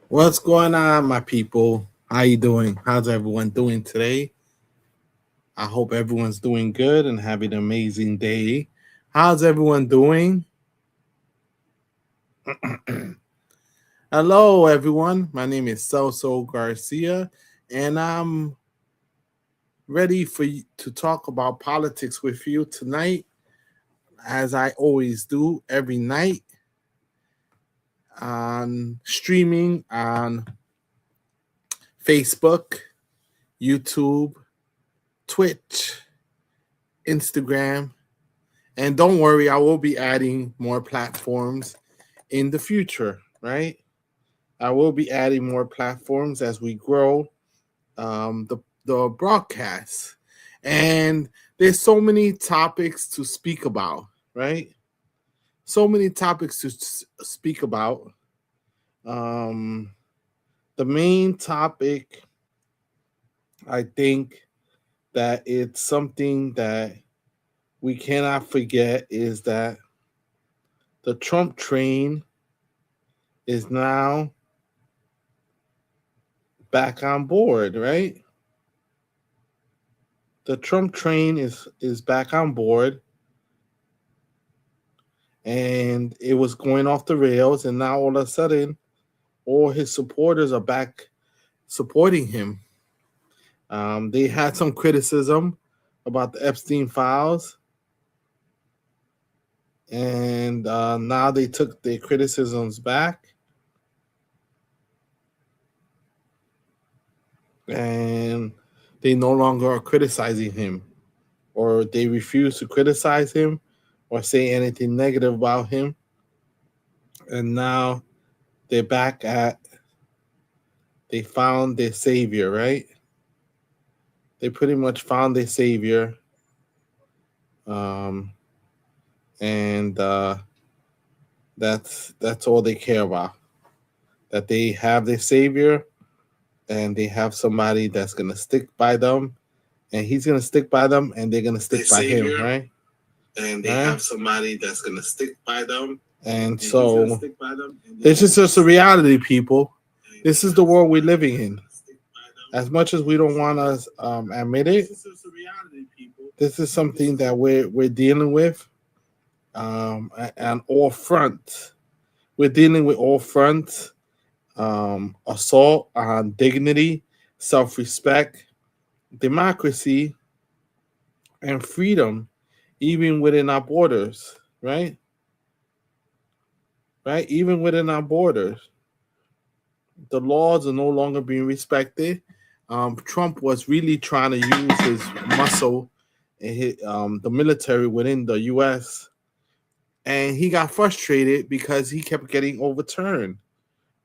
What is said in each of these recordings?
What's going on, my people? How you doing? How's everyone doing today? I hope everyone's doing good and having an amazing day. How's everyone doing? Hello, everyone. My name is Celso Garcia, and I'm ready for you to talk about politics with you tonight, as I always do every night on streaming on Facebook, YouTube, Twitch, Instagram. And don't worry, I will be adding more platforms in the future, right? I will be adding more platforms as we grow the broadcast. And there's so many topics to speak about, right? So many topics to speak about. Um, the main topic, I think, that it's something that we cannot forget is that the Trump train is now back on board, right? The Trump train is back on board, and it was going off the rails, and now all of a sudden, all his supporters are back supporting him. They had some criticism about the Epstein files, and now they took their criticisms back, and they no longer are criticizing him, or they refuse to criticize him or say anything negative about him. And now they're back at they found their savior, right? They pretty much found their savior, um, and that's all they care about. That they have their savior, and they have somebody that's gonna stick by them, and he's gonna stick by them, and they're gonna stick by him, right? And they have somebody that's gonna stick by them. And so this is just a reality, people. This is the world we're living in. As much as we don't want to admit it, this is something that we're dealing with on all fronts. We're dealing with all fronts: assault on dignity, self-respect, democracy, and freedom, even within our borders. Right, right. Even within our borders, the laws are no longer being respected. Trump was really trying to use his muscle and the military within the U.S. and he got frustrated because he kept getting overturned.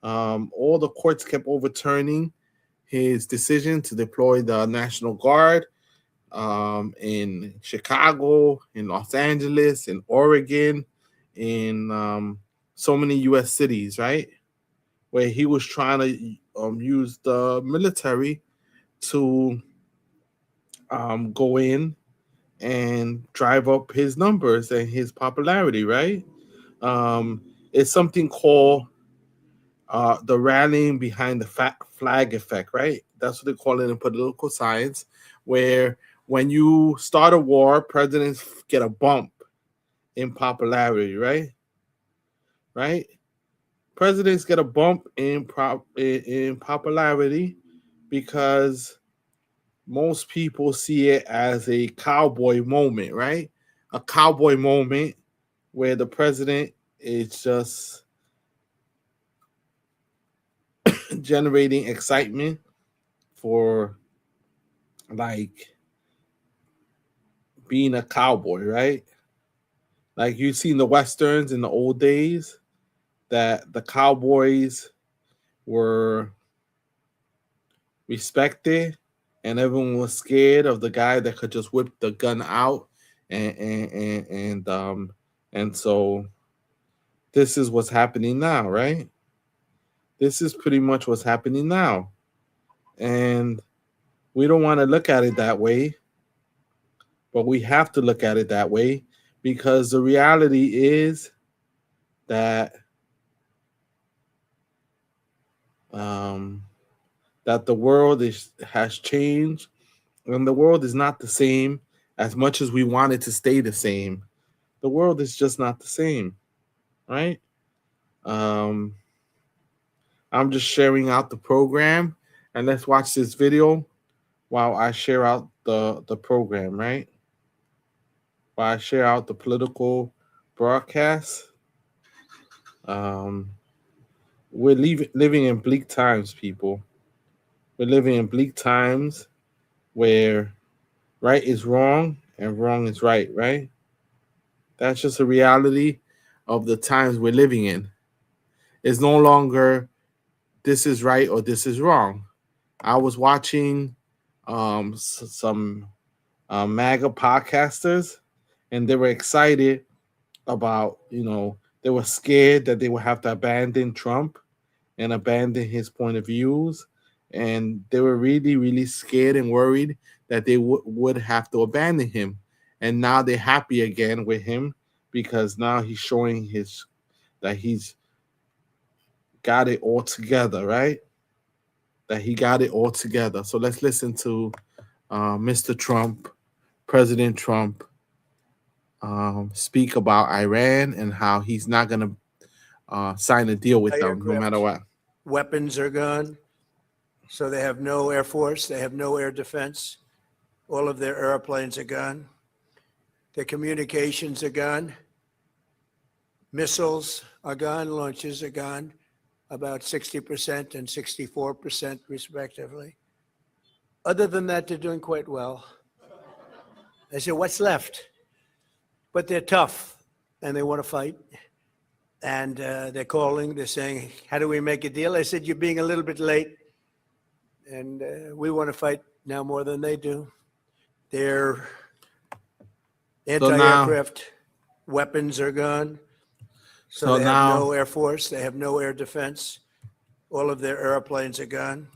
All the courts kept overturning his decision to deploy the National Guard in Chicago, in Los Angeles, in Oregon, in so many U.S. cities, right? Where he was trying to use the military to go in and drive up his numbers and his popularity, right? Um, it's something called the rallying behind the flag effect, right? That's what they call it in political science, where when you start a war, presidents get a bump in popularity, right? Right? Presidents get a bump in popularity because most people see it as a cowboy moment, right? A cowboy moment where the president is just generating excitement for like being a cowboy, right? Like you've seen the westerns in the old days that the cowboys were respected and everyone was scared of the guy that could just whip the gun out and so this is what's happening now, right? This is pretty much what's happening now. And we don't want to look at it that way, but we have to look at it that way because the reality is that that the world has changed, and the world is not the same as much as we want it to stay the same. The world is just not the same, right? Um, I'm just sharing out the program, and let's watch this video while I share out the program, right? While I share out the political broadcast. Um, we're living in bleak times, people. We're living in bleak times where right is wrong and wrong is right, right? That's just a reality of the times we're living in. It's no longer this is right or this is wrong. I was watching some MAGA podcasters, and they were excited about, they were scared that they would have to abandon Trump and abandon his point of views. And they were really, really scared and worried that they would have to abandon him. And now they're happy again with him because now he's showing that he's got it all together, right? That he got it all together. So let's listen to Mr. Trump, President Trump, speak about Iran and how he's not going to sign a deal with them no matter what. Weapons are gone, so they have no air force, they have no air defense. All of their airplanes are gone. Their communications are gone. Missiles are gone, launches are gone, about 60% and 64% respectively. Other than that, they're doing quite well. I said, what's left? But they're tough and they want to fight. And they're calling, they're saying, how do we make a deal? I said, you're being a little bit late. And we want to fight now more than they do. Their anti-aircraft weapons are gone. So they have no air force, they have no air defense. All of their airplanes are gone.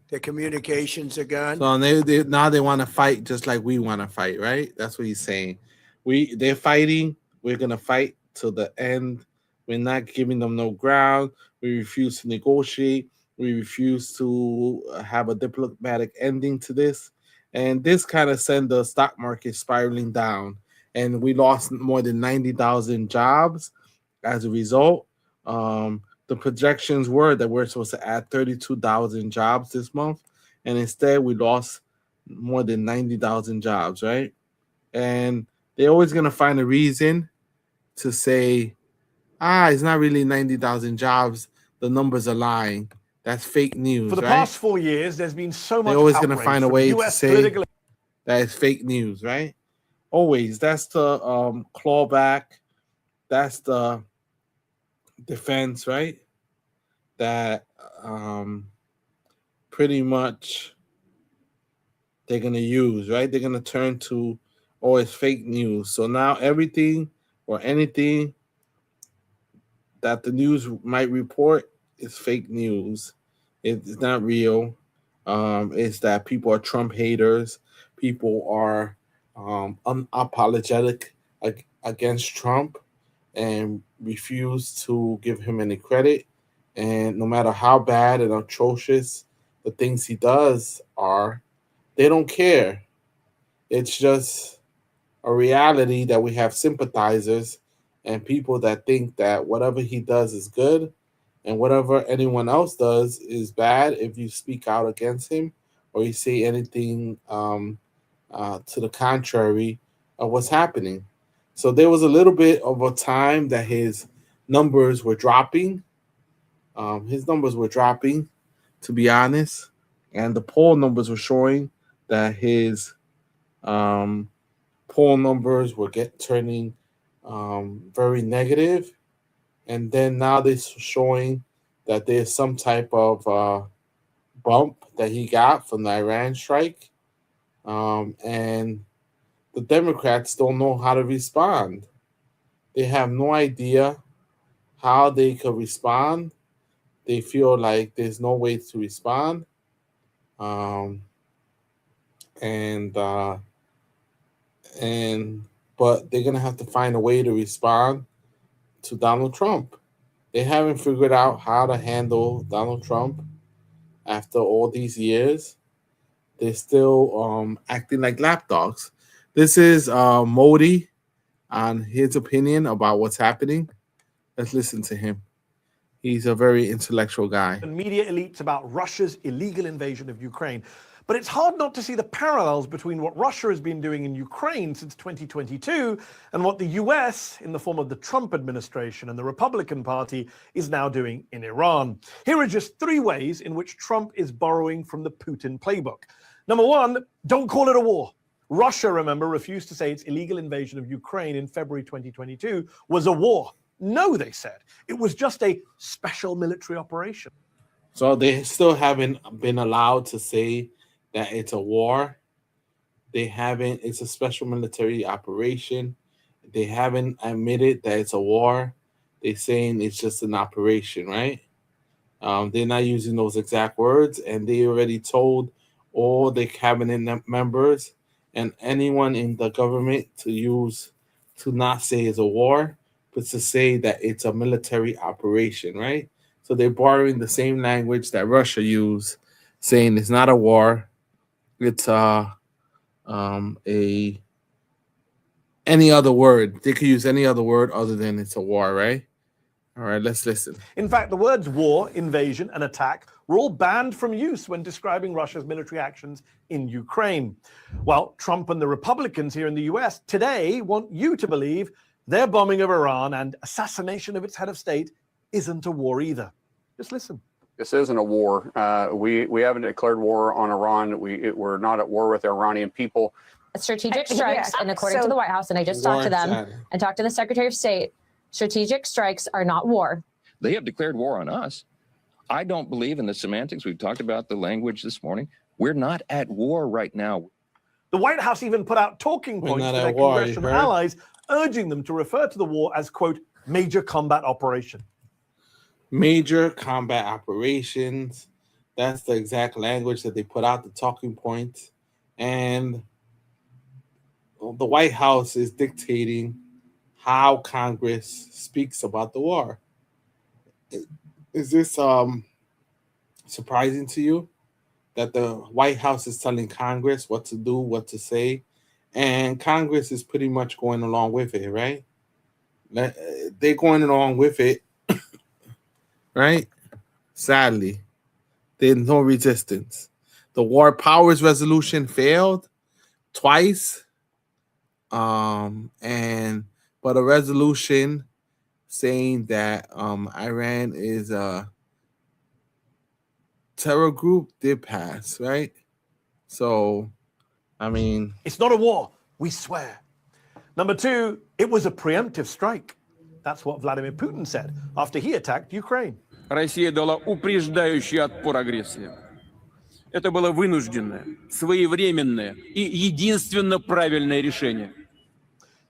Their communications are gone. So now they want to fight just like we want to fight, right? That's what he's saying. They're fighting. We're gonna fight till the end. We're not giving them no ground. We refuse to negotiate. We refuse to have a diplomatic ending to this. And this kind of sent the stock market spiraling down. And we lost more than 90,000 jobs as a result. The projections were that we're supposed to add 32,000 jobs this month. And instead, we lost more than 90,000 jobs, right? And they're always going to find a reason to say, it's not really 90,000 jobs. The numbers are lying. That's fake news. For the past 4 years, there's been so much. They're always going to find a way to say that it's fake news, right? Always. That's the clawback. That's the defense, right? That pretty much they're going to use, right? They're going to turn to, it's fake news. So now everything or anything that the news might report is fake news. It's not real. It's that people are Trump haters. People are unapologetic against Trump and refuse to give him any credit. And no matter how bad and atrocious the things he does are, they don't care. It's just a reality that we have sympathizers and people that think that whatever he does is good and whatever anyone else does is bad if you speak out against him or you say anything to the contrary of what's happening. So there was a little bit of a time that his numbers were dropping. To be honest. And the poll numbers were showing that his poll numbers were turning very negative. And then now they're showing that there's some type of bump that he got from the Iran strike. And the Democrats don't know how to respond. They have no idea how they could respond. They feel like there's no way to respond. But they're gonna have to find a way to respond to Donald Trump. They haven't figured out how to handle Donald Trump after all these years. They're still acting like lapdogs. This is Modi on his opinion about what's happening. Let's listen to him. He's a very intellectual guy. And media elites about Russia's illegal invasion of Ukraine. But it's hard not to see the parallels between what Russia has been doing in Ukraine since 2022 and what the US, in the form of the Trump administration and the Republican Party, is now doing in Iran. Here are just 3 ways in which Trump is borrowing from the Putin playbook. Number 1, don't call it a war. Russia, remember, refused to say its illegal invasion of Ukraine in February 2022 was a war. No, they said. It was just a special military operation. So they still haven't been allowed to say that it's a war. They haven't, it's a special military operation. They haven't admitted that it's a war. They're saying it's just an operation, right? They're not using those exact words, and they already told all the cabinet members and anyone in the government to not say it's a war, but to say that it's a military operation, right? So they're borrowing the same language that Russia used, saying it's not a war. It's any other word. They could use any other word other than it's a war, right? All right, let's listen. In fact, the words war, invasion, and attack were all banned from use when describing Russia's military actions in Ukraine. Well, Trump and the Republicans here in the US today want you to believe their bombing of Iran and assassination of its head of state isn't a war either. Just listen. This isn't a war. We haven't declared war on Iran. We're not at war with the Iranian people. Strategic strikes, and according to the White House, and I just talked to them and talked to the Secretary of State, strategic strikes are not war. They have declared war on us. I don't believe in the semantics. We've talked about the language this morning. We're not at war right now. The White House even put out talking points to their congressional allies, urging them to refer to the war as, quote, major combat operation. Major combat operations. That's the exact language that they put out, the talking points. And the White House is dictating how Congress speaks about the war. Is this surprising to you that the White House is telling Congress what to do, what to say, and Congress is pretty much going along with it, right? They're going along with it, right? Sadly, there's no resistance. The War Powers Resolution failed twice, but a resolution saying that Iran is a terror group did pass, right? So, I mean, it's not a war, we swear. Number 2, it was a preemptive strike. That's what Vladimir Putin said after he attacked Ukraine. Россия дала упреждающий отпор агрессии. Это было вынужденное, своевременное и единственно правильное решение.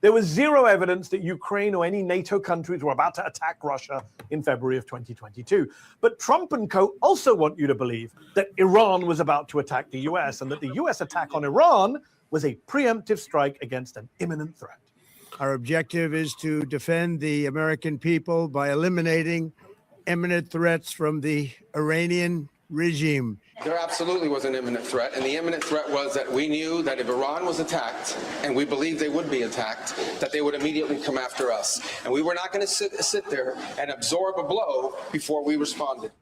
There was zero evidence that Ukraine or any NATO countries were about to attack Russia in February of 2022. But Trump and co. also want you to believe that Iran was about to attack the US and that the US attack on Iran was a preemptive strike against an imminent threat. Our objective is to defend the American people by eliminating imminent threats from the Iranian regime. There absolutely was an imminent threat, and the imminent threat was that we knew that if Iran was attacked, and we believed they would be attacked, that they would immediately come after us. And we were not going to sit there and absorb a blow before we responded.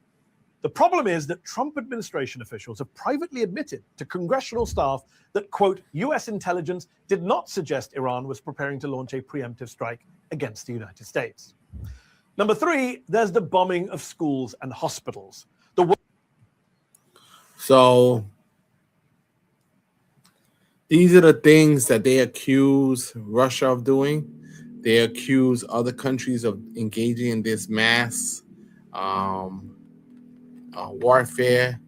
The problem is that Trump administration officials have privately admitted to congressional staff that, quote, US intelligence did not suggest Iran was preparing to launch a preemptive strike against the United States. Number 3, there's the bombing of schools and hospitals. So these are the things that they accuse Russia of doing. They accuse other countries of engaging in this mass warfare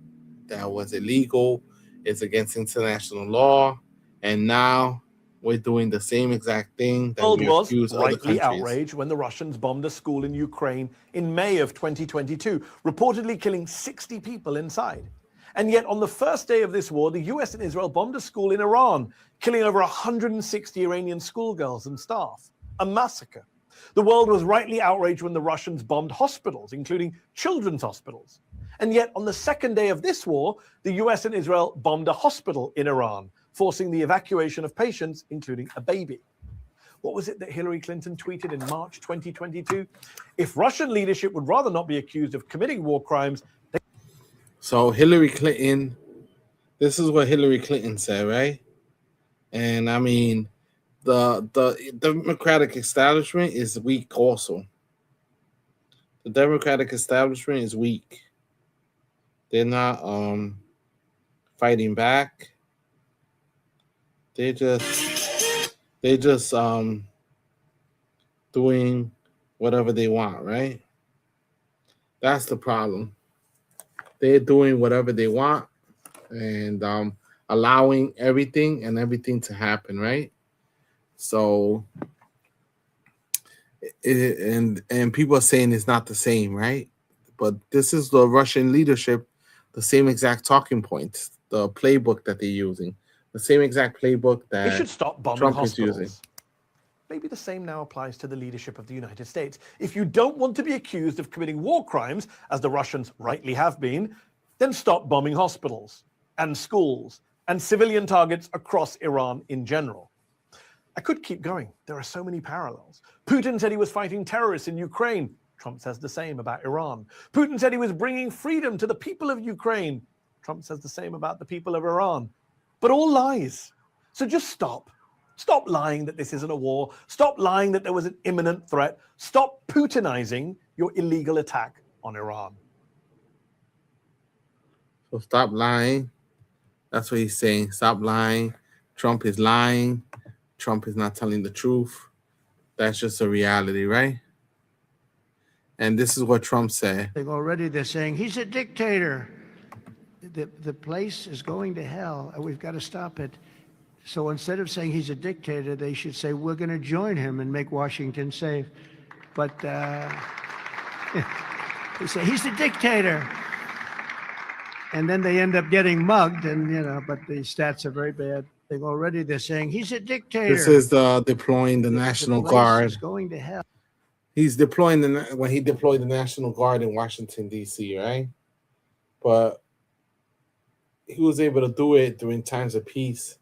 that was illegal. It's against international law. And now we're doing the same exact thing that we accuse other countries. Rightly outraged when the Russians bombed a school in Ukraine in May of 2022, reportedly killing 60 people inside. And yet, on the first day of this war, the US and Israel bombed a school in Iran, killing over 160 Iranian schoolgirls and staff. A massacre. The world was rightly outraged when the Russians bombed hospitals, including children's hospitals. And yet, on the second day of this war, the US and Israel bombed a hospital in Iran, forcing the evacuation of patients, including a baby. What was it that Hillary Clinton tweeted in March 2022? If Russian leadership would rather not be accused of committing war crimes. So Hillary Clinton, this is what Hillary Clinton said, right? And I mean, the Democratic establishment is weak also. The Democratic establishment is weak. They're not fighting back. They're just doing whatever they want, right? That's the problem. They're doing whatever they want and allowing everything to happen, right? So, and people are saying it's not the same, right? But this is the Russian leadership, the same exact talking points, the playbook that they're using, the same exact playbook that They should stop bombing Trump hospitals. is using. Maybe the same now applies to the leadership of the United States. If you don't want to be accused of committing war crimes, as the Russians rightly have been, then stop bombing hospitals and schools and civilian targets across Iran in general. I could keep going. There are so many parallels. Putin said he was fighting terrorists in Ukraine. Trump says the same about Iran. Putin said he was bringing freedom to the people of Ukraine. Trump says the same about the people of Iran. But all lies. So just stop. Stop lying that this isn't a war. Stop lying that there was an imminent threat. Stop Putinizing your illegal attack on Iran. So stop lying. That's what he's saying. Stop lying. Trump is lying. Trump is not telling the truth. That's just a reality, right? And this is what Trump said. Already they're saying he's a dictator. The place is going to hell, and we've got to stop it. So instead of saying he's a dictator, they should say we're going to join him and make Washington safe. But they say he's a dictator. And then they end up getting mugged, and but the stats are very bad. Already they're saying he's a dictator. This is deploying the National Guard. Is going to hell. He's deploying when he deployed the National Guard in Washington, D.C., right? But he was able to do it during times of peace.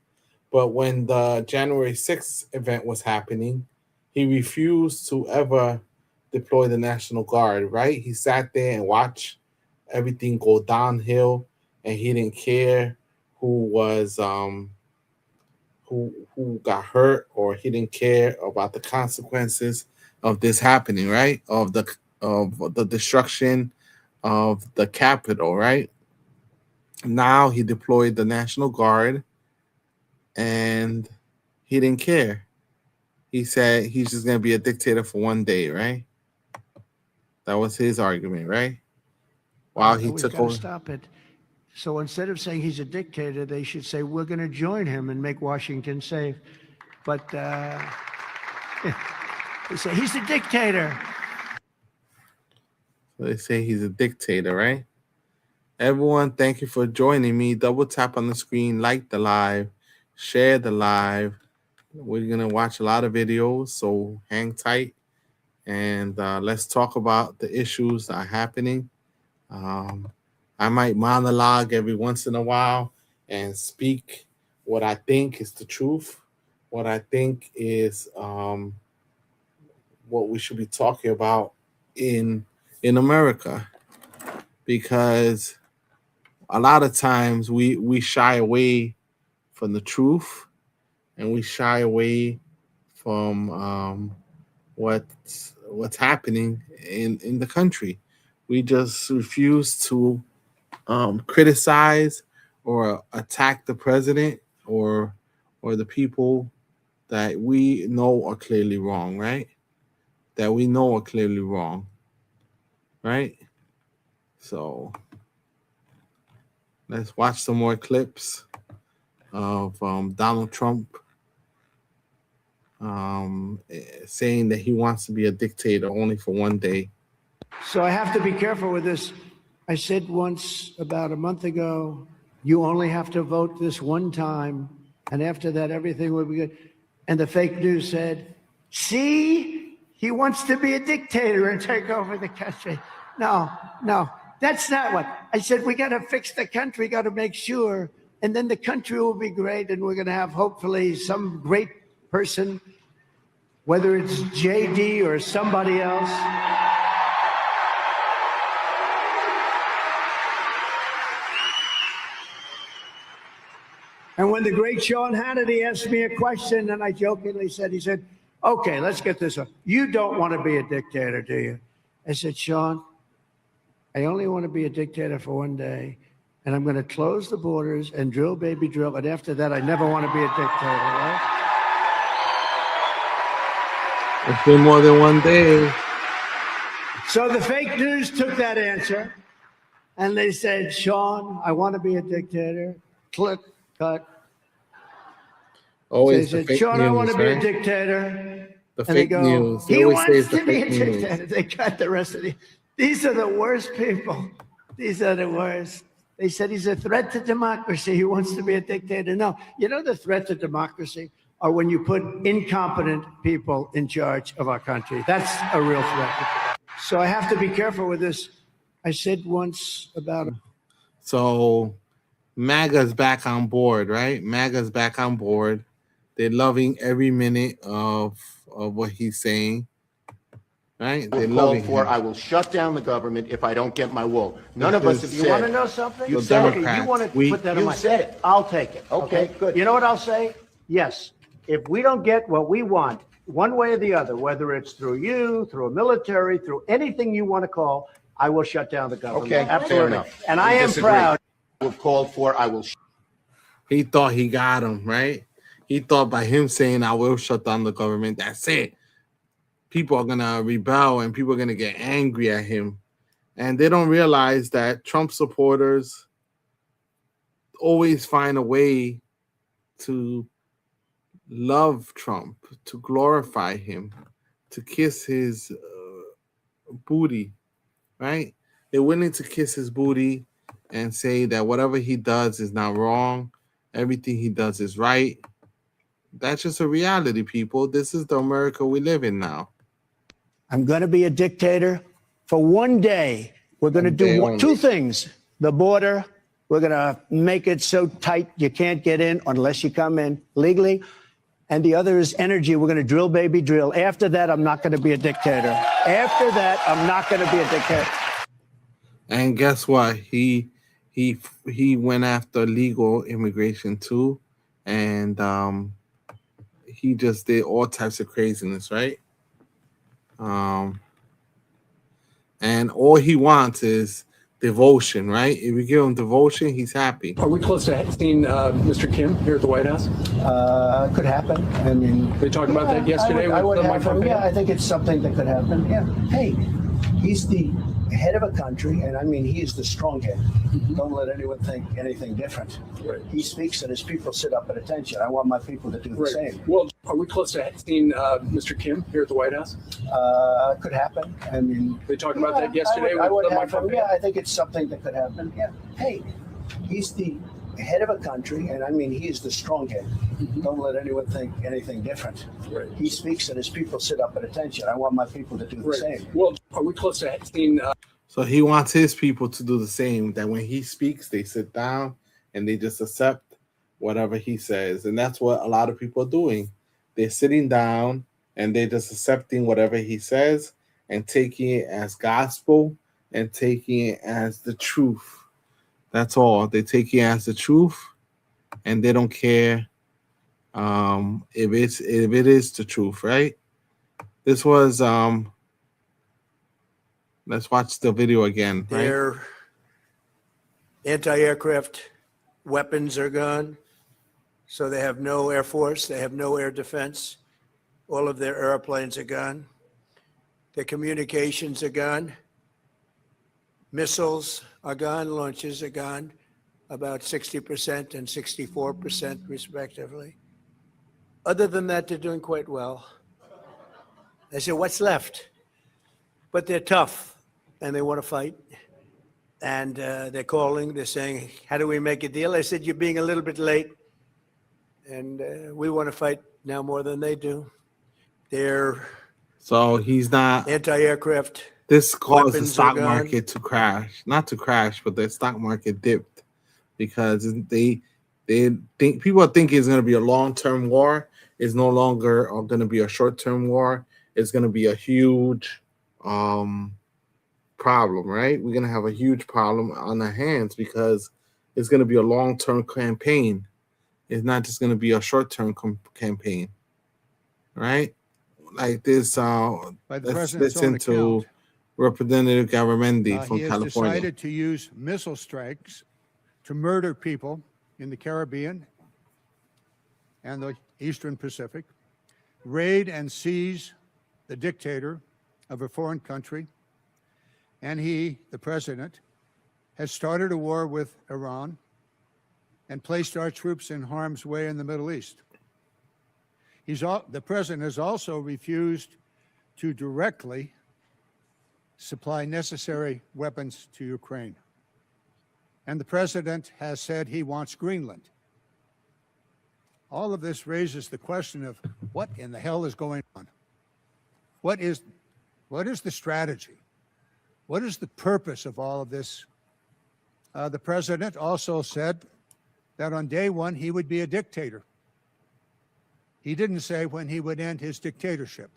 But when the January 6th event was happening, he refused to ever deploy the National Guard, right? He sat there and watched everything go downhill, and he didn't care who was who got hurt, or he didn't care about the consequences of this happening, right? Of the destruction of the Capitol, right? Now he deployed the National Guard, and he didn't care. He said he's just going to be a dictator for one day, right? That was his argument, right? While he took over. Stop it. So instead of saying he's a dictator, they should say we're going to join him and make Washington safe. But they say he's a dictator. So they say he's a dictator, right? Everyone, thank you for joining me. Double tap on the screen, like the live, share the live. We're going to watch a lot of videos, so hang tight. And let's talk about the issues that are happening. I might monologue every once in a while and speak what I think is the truth, what I think is what we should be talking about in America, because a lot of times we shy away from the truth, and we shy away from what's happening in the country. We just refuse to criticize or attack the president or the people that we know are clearly wrong, right? That we know are clearly wrong, right? So let's watch some more clips of Donald Trump saying that he wants to be a dictator only for one day. So I have to be careful with this. I said once about a month ago, you only have to vote this one time, and after that, everything will be good. And the fake news said, see, He wants to be a dictator and take over the country. No, that's not what I said. We got to fix the country, got to make sure, and then the country will be great, and we're going to have hopefully some great person, whether it's JD or somebody else. And when the great Sean Hannity asked me a question, and I jokingly said, he said, okay, let's get this up. You don't want to be a dictator, do you? I said, Sean, I only want to be a dictator for one day, and I'm going to close the borders and drill, baby, drill. And after that, I never want to be a dictator, right? It's been more than one day. So the fake news took that answer, and they said, Sean, I want to be a dictator. Click, cut. Always They the said, fake Sean, news, I want to be a right? dictator. The And they fake go, news. They he always wants say it's the to be a fake news. dictator. They cut the rest of the. These are the worst people. These are the worst. They said he's a threat to democracy. He wants to be a dictator. No, you know the threat to democracy are when you put incompetent people in charge of our country. That's a real threat. So I have to be careful with this. I said once about. So MAGA's back on board, right? MAGA's back on board. They're loving every minute of what he's saying, right? They're loving him. I will shut down the government if I don't get my will. None of us have You want to said. know something? The said it. You Democrats, want to we- put that on You my. said it. I'll take it. Okay, good. You know what I'll say? Yes. If we don't get what we want, one way or the other, whether it's through you, through a military, through anything you want to call, I will shut down the government. Okay, fair Absolutely. enough. And I We am disagree. proud. Have called for, I will. He thought he got him, right? He thought by him saying, I will shut down the government, that's it. People are going to rebel and people are going to get angry at him. And they don't realize that Trump supporters always find a way to love Trump, to glorify him, to kiss his booty, right? They're willing to kiss his booty and say that whatever he does is not wrong. Everything he does is right. That's just a reality, people. This is the America we live in now. I'm going to be a dictator for one day. We're going to One day do only. two things. The border, we're going to make it so tight you can't get in unless you come in legally. And the other is energy. We're going to drill, baby, drill. After that, I'm not going to be a dictator. After that, I'm not going to be a dictator. And guess what? He went after legal immigration too, and he just did all types of craziness, right? And all he wants is devotion, right? If we give him devotion, he's happy. Are we close to seeing Mr. Kim here at the White House? Could happen. I mean, They talked about that yesterday I would with have Mike him. Pompeo? Yeah, I think it's something that could happen. Yeah. Hey, he's the head of a country, and I mean, he is the strong head. Don't let anyone think anything different. Right. He speaks, and his people sit up at attention. I want my people to do the same. Well, are we close to seeing Mr. Kim here at the White House? Could happen. I mean, They talked about that yesterday I would with have Mike him. Pompeo? Yeah, I think it's something that could happen. Yeah. Hey, he's the head of a country, and I mean, he is the strong head. Don't let anyone think anything different. Right. He speaks, and his people sit up at attention. I want my people to do the same. Well, are we close to seeing So he wants his people to do the same, that when he speaks, they sit down and they just accept whatever he says. And that's what a lot of people are doing. They're sitting down and they're just accepting whatever he says and taking it as gospel and taking it as the truth. That's all. They take it as the truth and they don't care if it is the truth, right? This was let's watch the video again. Right? Their anti-aircraft weapons are gone, so they have no air force, they have no air defense. All of their airplanes are gone. Their communications are gone. Missiles are gone, launches are gone, about 60% and 64% respectively. Other than that, they're doing quite well. I said, what's left? But they're tough and they want to fight. And they're calling, they're saying, how do we make a deal? I said, you're being a little bit late. And we want to fight now more than they do. They're So he's not. Anti-aircraft. This caused the Weapons stock are gone. market to crash. Not to crash, but the stock market dipped because they think people think it's going to be a long-term war. It's no longer going to be a short-term war. It's going to be a huge problem, right? We're going to have a huge problem on our hands because it's going to be a long-term campaign. It's not just going to be a short-term campaign, right? Like this. Let's listen to Representative Garamendi from he has California. decided to use missile strikes to murder people in the Caribbean and the Eastern Pacific, raid and seize the dictator of a foreign country, and he, the president, has started a war with Iran and placed our troops in harm's way in the Middle East. The president has also refused to directly supply necessary weapons to Ukraine. And the president has said he wants Greenland. All of this raises the question of what in the hell is going on? What is the strategy? What is the purpose of all of this? The president also said that on day one he would be a dictator. He didn't say when he would end his dictatorship.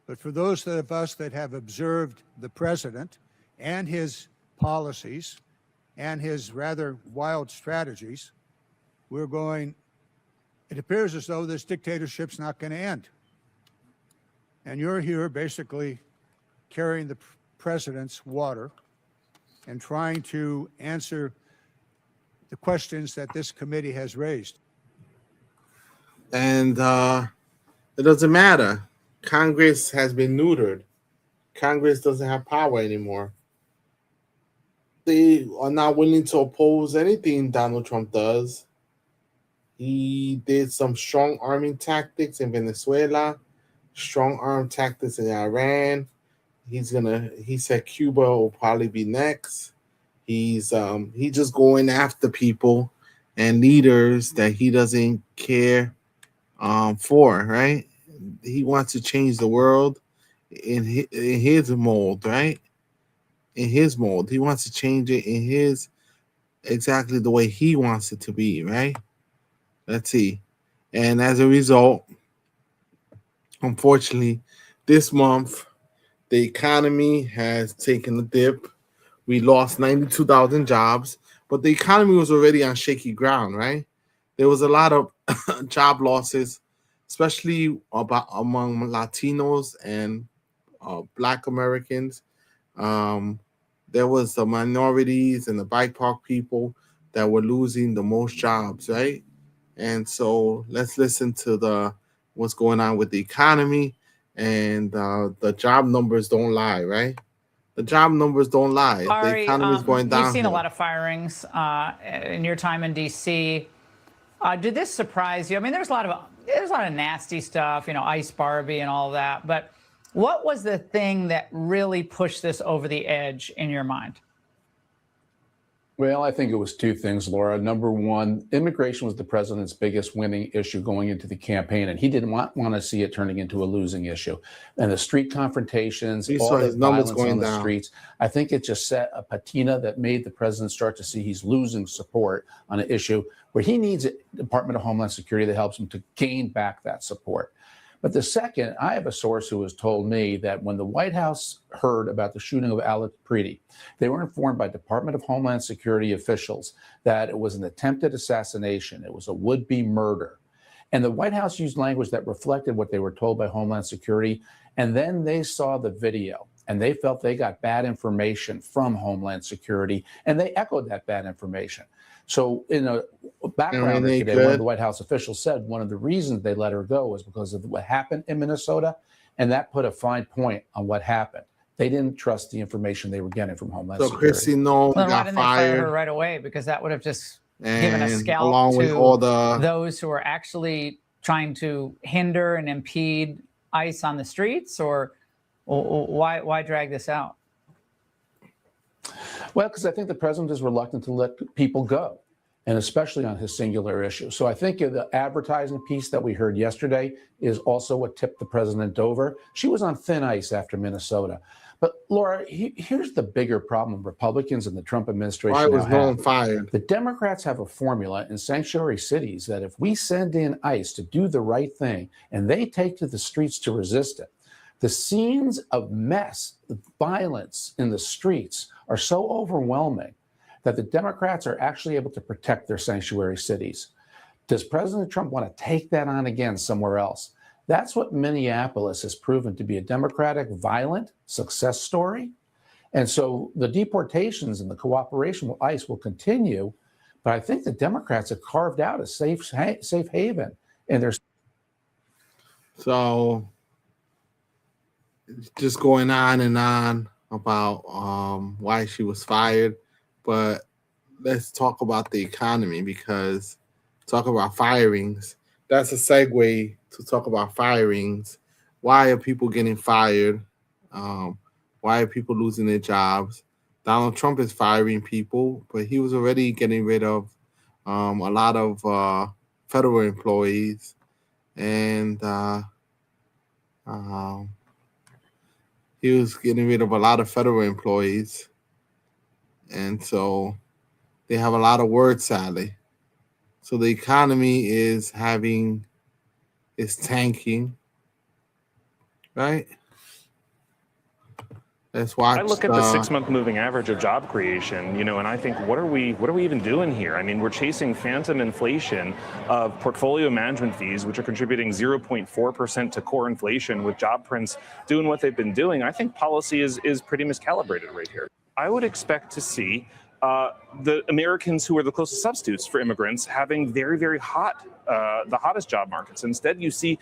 But for those of us that have observed the president and his policies and his rather wild strategies, it appears as though this dictatorship's not going to end. And you're here basically carrying the president's water and trying to answer the questions that this committee has raised. And it doesn't matter. Congress has been neutered. Congress doesn't have power anymore. They are not willing to oppose anything Donald Trump does. He did some strong arming tactics in Venezuela, strong arm tactics in Iran. He said Cuba will probably be next. He's just going after people and leaders that he doesn't care for, right? He wants to change the world in his mold, right? In his mold. He wants to change it in his exactly the way he wants it to be, right? Let's see. And as a result, unfortunately, this month, the economy has taken a dip. We lost 92,000 jobs, but the economy was already on shaky ground, right? There was a lot of job losses, especially among Latinos and Black Americans. There was the minorities and the BIPOC people that were losing the most jobs, right? And so let's listen to what's going on with the economy, and the job numbers don't lie, right? The job numbers don't lie. Ari, the economy is going down. You've seen a lot of firings in your time in D.C. Did this surprise you? I mean, there's a lot of nasty stuff, Ice Barbie and all that. But what was the thing that really pushed this over the edge in your mind? Well, I think it was two things, Laura. Number one, immigration was the president's biggest winning issue going into the campaign, and he didn't want to see it turning into a losing issue. And the street confrontations, all the violence on the streets, I think it just set a patina that made the president start to see he's losing support on an issue where he needs a Department of Homeland Security that helps him to gain back that support. But the second, I have a source who has told me that when the White House heard about the shooting of Alex Preedy, they were informed by Department of Homeland Security officials that it was an attempted assassination. It was a would-be murder. And the White House used language that reflected what they were told by Homeland Security. And then they saw the video and they felt they got bad information from Homeland Security, and they echoed that bad information. So in a background today, one of the White House officials said one of the reasons they let her go was because of what happened in Minnesota, and that put a fine point on what happened. They didn't trust the information they were getting from Homeland Security. So Kristi Noem got why didn't they fire her right away? Because that would have just given a scalp to those who are actually trying to hinder and impede ICE on the streets, or why drag this out? Well, because I think the president is reluctant to let people go. and especially on his singular issue. So I think the advertising piece that we heard yesterday is also what tipped the president over. She was on thin ice after Minnesota. But Laura, here's the bigger problem Republicans and the Trump administration Why was now no one have. fired? The Democrats have a formula in sanctuary cities that if we send in ICE to do the right thing and they take to the streets to resist it, the scenes of mess, the violence in the streets are so overwhelming that the Democrats are actually able to protect their sanctuary cities. Does President Trump want to take that on again somewhere else? That's what Minneapolis has proven to be a Democratic violent success story. And so the deportations and the cooperation with ICE will continue. But I think the Democrats have carved out a safe haven. And there's So just going on and on about why she was fired. But let's talk about the economy, because talk about firings. That's a segue to talk about firings. Why are people getting fired? Why are people losing their jobs? Donald Trump is firing people, but he was already getting rid of a lot of federal employees, and he was getting rid of a lot of federal employees, and so they have a lot of word salad. So the economy is tanking, right? Let's watch. I look at the 6-month moving average of job creation, and I think, what are we even doing here? I mean, we're chasing phantom inflation of portfolio management fees, which are contributing 0.4% to core inflation, with job prints doing what they've been doing. I think policy is pretty miscalibrated right here. I would expect to see the Americans who are the closest substitutes for immigrants having very, very hot, the hottest job markets. Instead, you see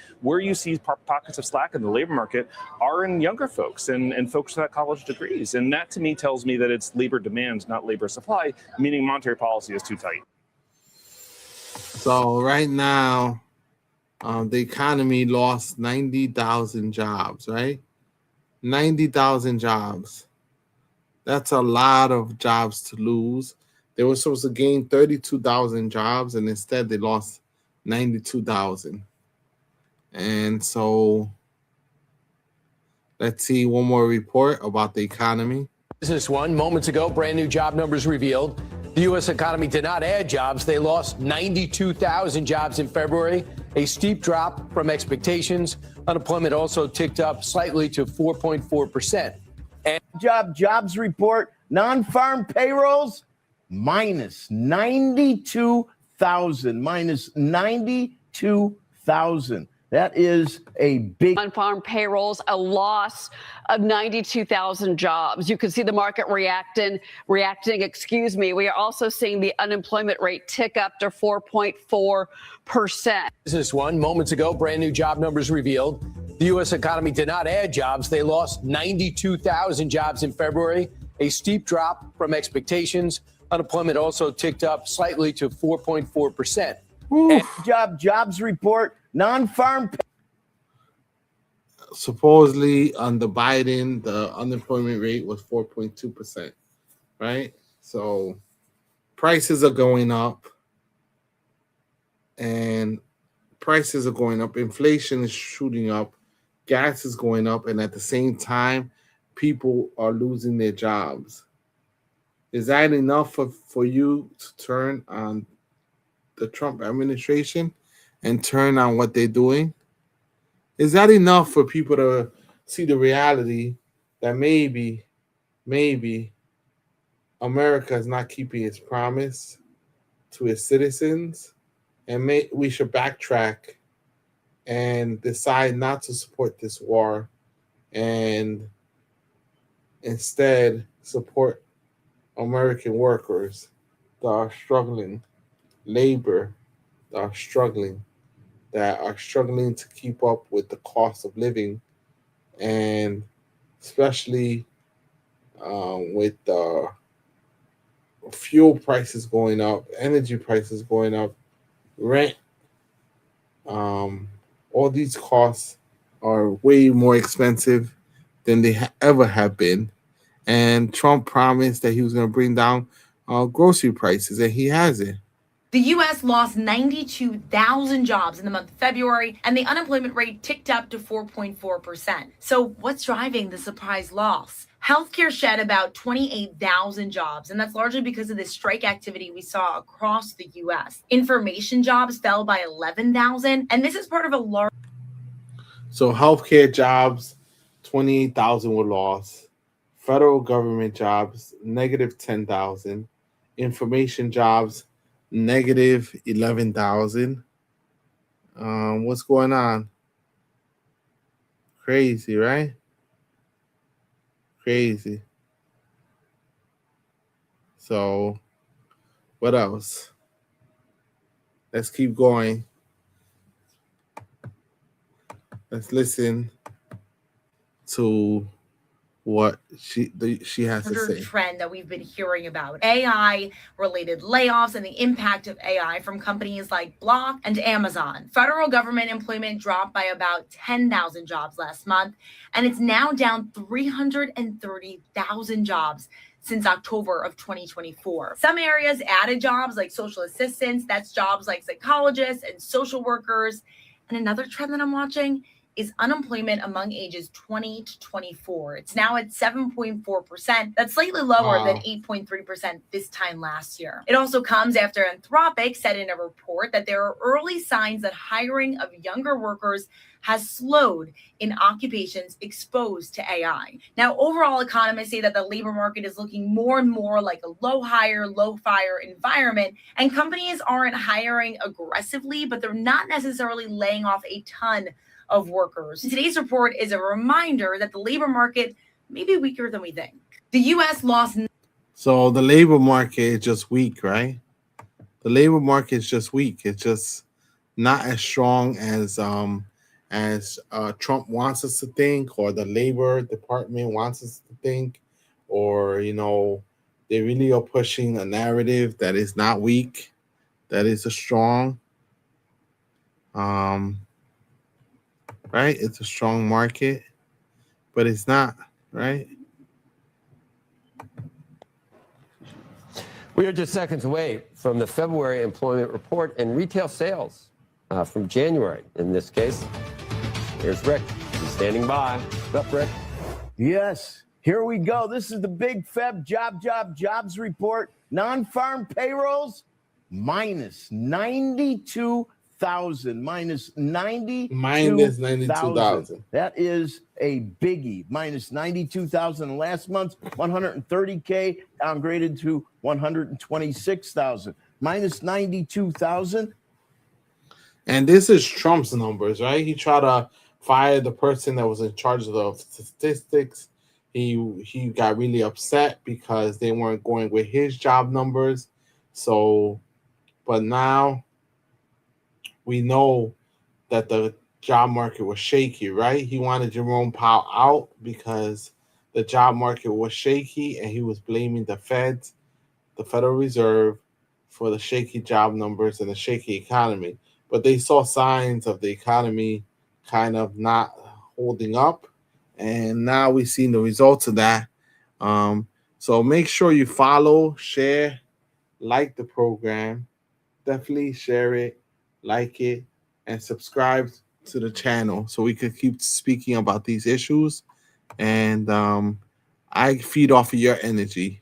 pockets of slack in the labor market are in younger folks and folks without college degrees. And that to me tells me that it's labor demand, not labor supply, meaning monetary policy is too tight. So right now, the economy lost 90,000 jobs, right? 90,000 jobs. That's a lot of jobs to lose. They were supposed to gain 32,000 jobs, and instead they lost 92,000. And so let's see one more report about the economy. Business One, moments ago, brand new job numbers revealed. The U.S. economy did not add jobs. They lost 92,000 jobs in February, a steep drop from expectations. Unemployment also ticked up slightly to 4.4%. And jobs report, non-farm payrolls, minus 92,000. That is a big. Non-farm payrolls, a loss of 92,000 jobs. You can see the market reacting. We are also seeing the unemployment rate tick up to 4.4%. Business One, moments ago, brand new job numbers revealed. The U.S. economy did not add jobs. They lost 92,000 jobs in February, a steep drop from expectations. Unemployment also ticked up slightly to 4.4%. And jobs report, non-farm. Supposedly under Biden, the unemployment rate was 4.2%, right? So prices are going up, and prices are going up. Inflation is shooting up. Gas is going up, and at the same time, people are losing their jobs. Is that enough for you to turn on the Trump administration and turn on what they're doing? Is that enough for people to see the reality that maybe America is not keeping its promise to its citizens, and we should backtrack and decide not to support this war and instead support American workers that are struggling, labor that are struggling to keep up with the cost of living, and especially with fuel prices going up, energy prices going up, rent, all these costs are way more expensive than they ever have been. And Trump promised that he was going to bring down grocery prices, and he hasn't. The U.S. lost 92,000 jobs in the month of February, and the unemployment rate ticked up to 4.4%. So what's driving the surprise loss? Healthcare shed about 28,000 jobs, and that's largely because of the strike activity we saw across the U.S. Information jobs fell by 11,000, and this is part of a large... So healthcare jobs, 28,000 were lost. Federal government jobs, negative 10,000. Information jobs, negative 11,000. What's going on? Crazy, right? Crazy. So, what else? Let's keep going. Let's listen to what she has to say. Trend that we've been hearing about, AI related layoffs and the impact of AI from companies like Block and Amazon. Federal government employment dropped by about 10,000 jobs last month, and it's now down 330,000 jobs since October of 2024. Some areas added jobs like social assistants, that's jobs like psychologists and social workers. And another trend that I'm watching is unemployment among ages 20 to 24. It's now at 7.4%. That's slightly lower than 8.3% this time last year. It also comes after Anthropic said in a report that there are early signs that hiring of younger workers has slowed in occupations exposed to AI. Now, overall, economists say that the labor market is looking more and more like a low hire, low fire environment, and companies aren't hiring aggressively, but they're not necessarily laying off a ton of workers. Today's report is a reminder that the labor market may be weaker than we think. The U.S. lost... So the labor market is just weak, right? The labor market is just weak. It's just not as strong as Trump wants us to think, or the Labor Department wants us to think, or, you know, they really are pushing a narrative that is not weak, that is a strong. Right? It's a strong market, but it's not, right? We are just seconds away from the February employment report and retail sales from January. In this case, here's Rick. He's standing by. What's up, Rick? Yes, here we go. This is the big Feb jobs report. Non-farm payrolls, minus 92,000. Minus 92,000. That is a biggie. Minus 92,000 last month. 130K downgraded to 126,000. Minus 92,000. And this is Trump's numbers, right? He tried to fire the person that was in charge of the statistics. He got really upset because they weren't going with his job numbers. So, but now we know that the job market was shaky, right? He wanted Jerome Powell out because the job market was shaky, and he was blaming the Feds, the Federal Reserve, for the shaky job numbers and the shaky economy. But they saw signs of the economy kind of not holding up, and now we've seen the results of that. So make sure you follow, share, like the program. Definitely share it, like it, and subscribe to the channel so we could keep speaking about these issues. And I feed off of your energy.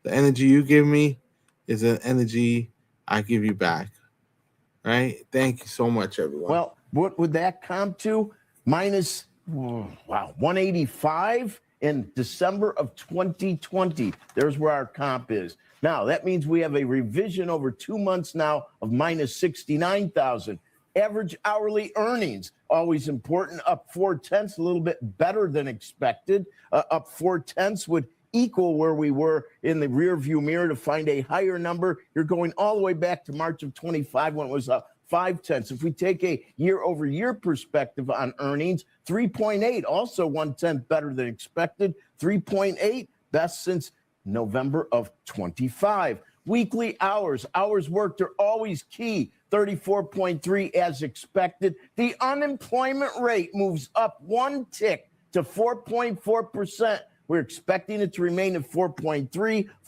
The energy you give me is an energy I give you back. Right? Thank you so much, everyone. Well, what would that come to? Minus, 185 in December of 2020. There's where our comp is. Now, that means we have a revision over 2 months now of minus 69,000. Average hourly earnings, always important, up 0.4, a little bit better than expected. Up 0.4 would equal where we were in the rear view mirror. To find a higher number, you're going all the way back to March of 25 when it was up 0.5. If we take a year-over-year perspective on earnings, 3.8, also 1/10 better than expected. 3.8, best since November of 25. Weekly hours worked are always key. 34.3 as expected. The unemployment rate moves up 1 tick to 4.4%. We're expecting it to remain at 4.3.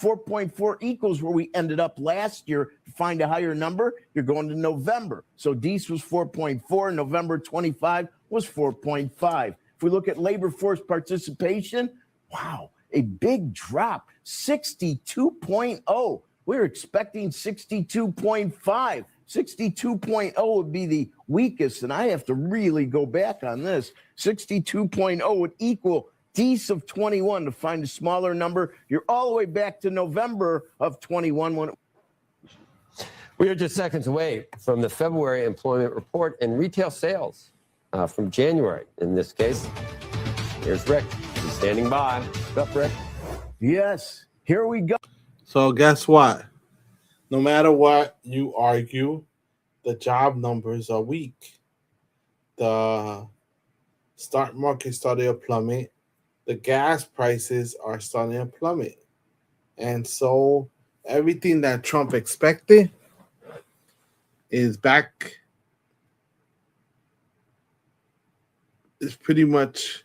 4.4 equals where we ended up last year. To find a higher number, you're going to November. So Dece was 4.4. November 25 was 4.5. If we look at labor force participation, wow, a big drop, 62.0. We're expecting 62.5. 62.0 would be the weakest, and I have to really go back on this. 62.0 would equal Dece of 21. To find a smaller number, you're all the way back to November of 21 when We are just seconds away from the February employment report and retail sales from January. In this case, here's Rick. He's standing by. What's up, Rick? Yes, here we go. So guess what? No matter what you argue, the job numbers are weak. The stock market started to plummet. The gas prices are starting to plummet. And so everything that Trump expected is back, is pretty much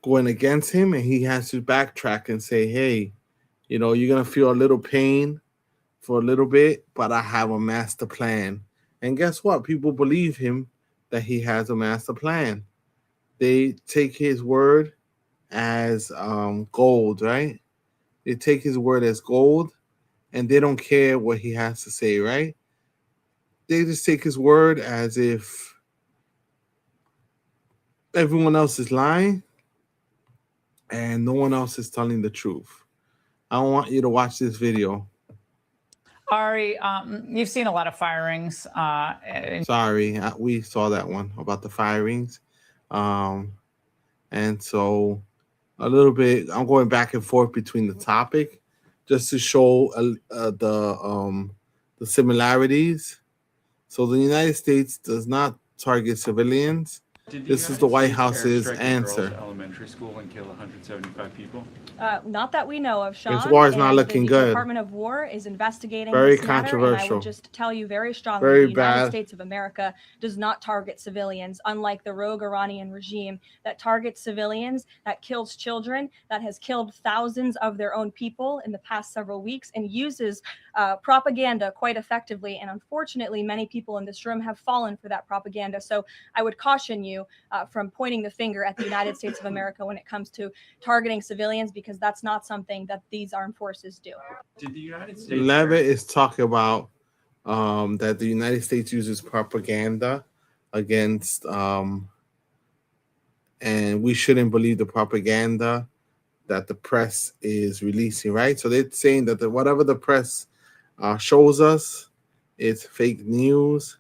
going against him, and he has to backtrack and say, hey, you know, you're going to feel a little pain for a little bit, but I have a master plan. And guess what? People believe him that he has a master plan. They take his word as gold, right? They take his word as gold, and they don't care what he has to say, right? They just take his word as if everyone else is lying and no one else is telling the truth. I want you to watch this video. Ari, you've seen a lot of firings. Sorry, we saw that one about the firings. And so a little bit, I'm going back and forth between the topic just to show the similarities. So the United States does not target civilians. This is the White House's answer. Elementary school and kill 175 people. Not that we know of, Sean. This war is not and looking the good. Department of War is investigating Very this matter, and I controversial. would just tell you very strongly, Very the United bad. States of America does not target civilians, unlike the rogue Iranian regime that targets civilians, that kills children, that has killed thousands of their own people in the past several weeks, and uses propaganda quite effectively. And unfortunately, many people in this room have fallen for that propaganda. So I would caution you from pointing the finger at the United States of America when it comes to targeting civilians, because that's not something that these armed forces do. Did the United States? Levitt is talking about that the United States uses propaganda against, and we shouldn't believe the propaganda that the press is releasing, right? So they're saying that whatever the press shows us is fake news,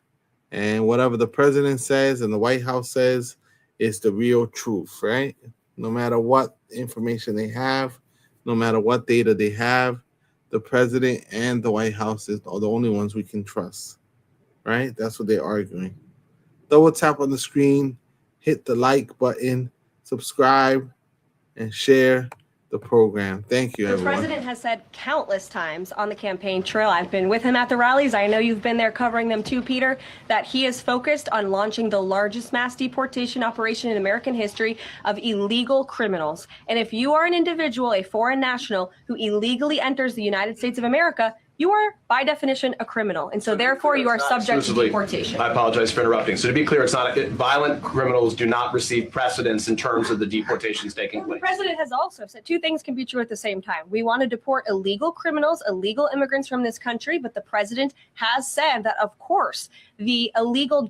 and whatever the president says and the White House says is the real truth, right? No matter what information they have, no matter what data they have, the president and the White House are the only ones we can trust, right? That's what they're arguing. Double tap on the screen, hit the like button, subscribe, and share the program. Thank you, The everyone. president has said countless times on the campaign trail, I've been with him at the rallies, I know you've been there covering them too, Peter, that he is focused on launching the largest mass deportation operation in American history of illegal criminals. And if you are an individual, a foreign national, who illegally enters the United States of America, you are, by definition, a criminal. And so therefore, you are subject to deportation. I apologize for interrupting. So to be clear, it's not violent criminals do not receive precedence in terms of the deportations taking The place. president has also said two things can be true at the same time. We want to deport illegal criminals, illegal immigrants from this country, but the president has said that, of course, the illegal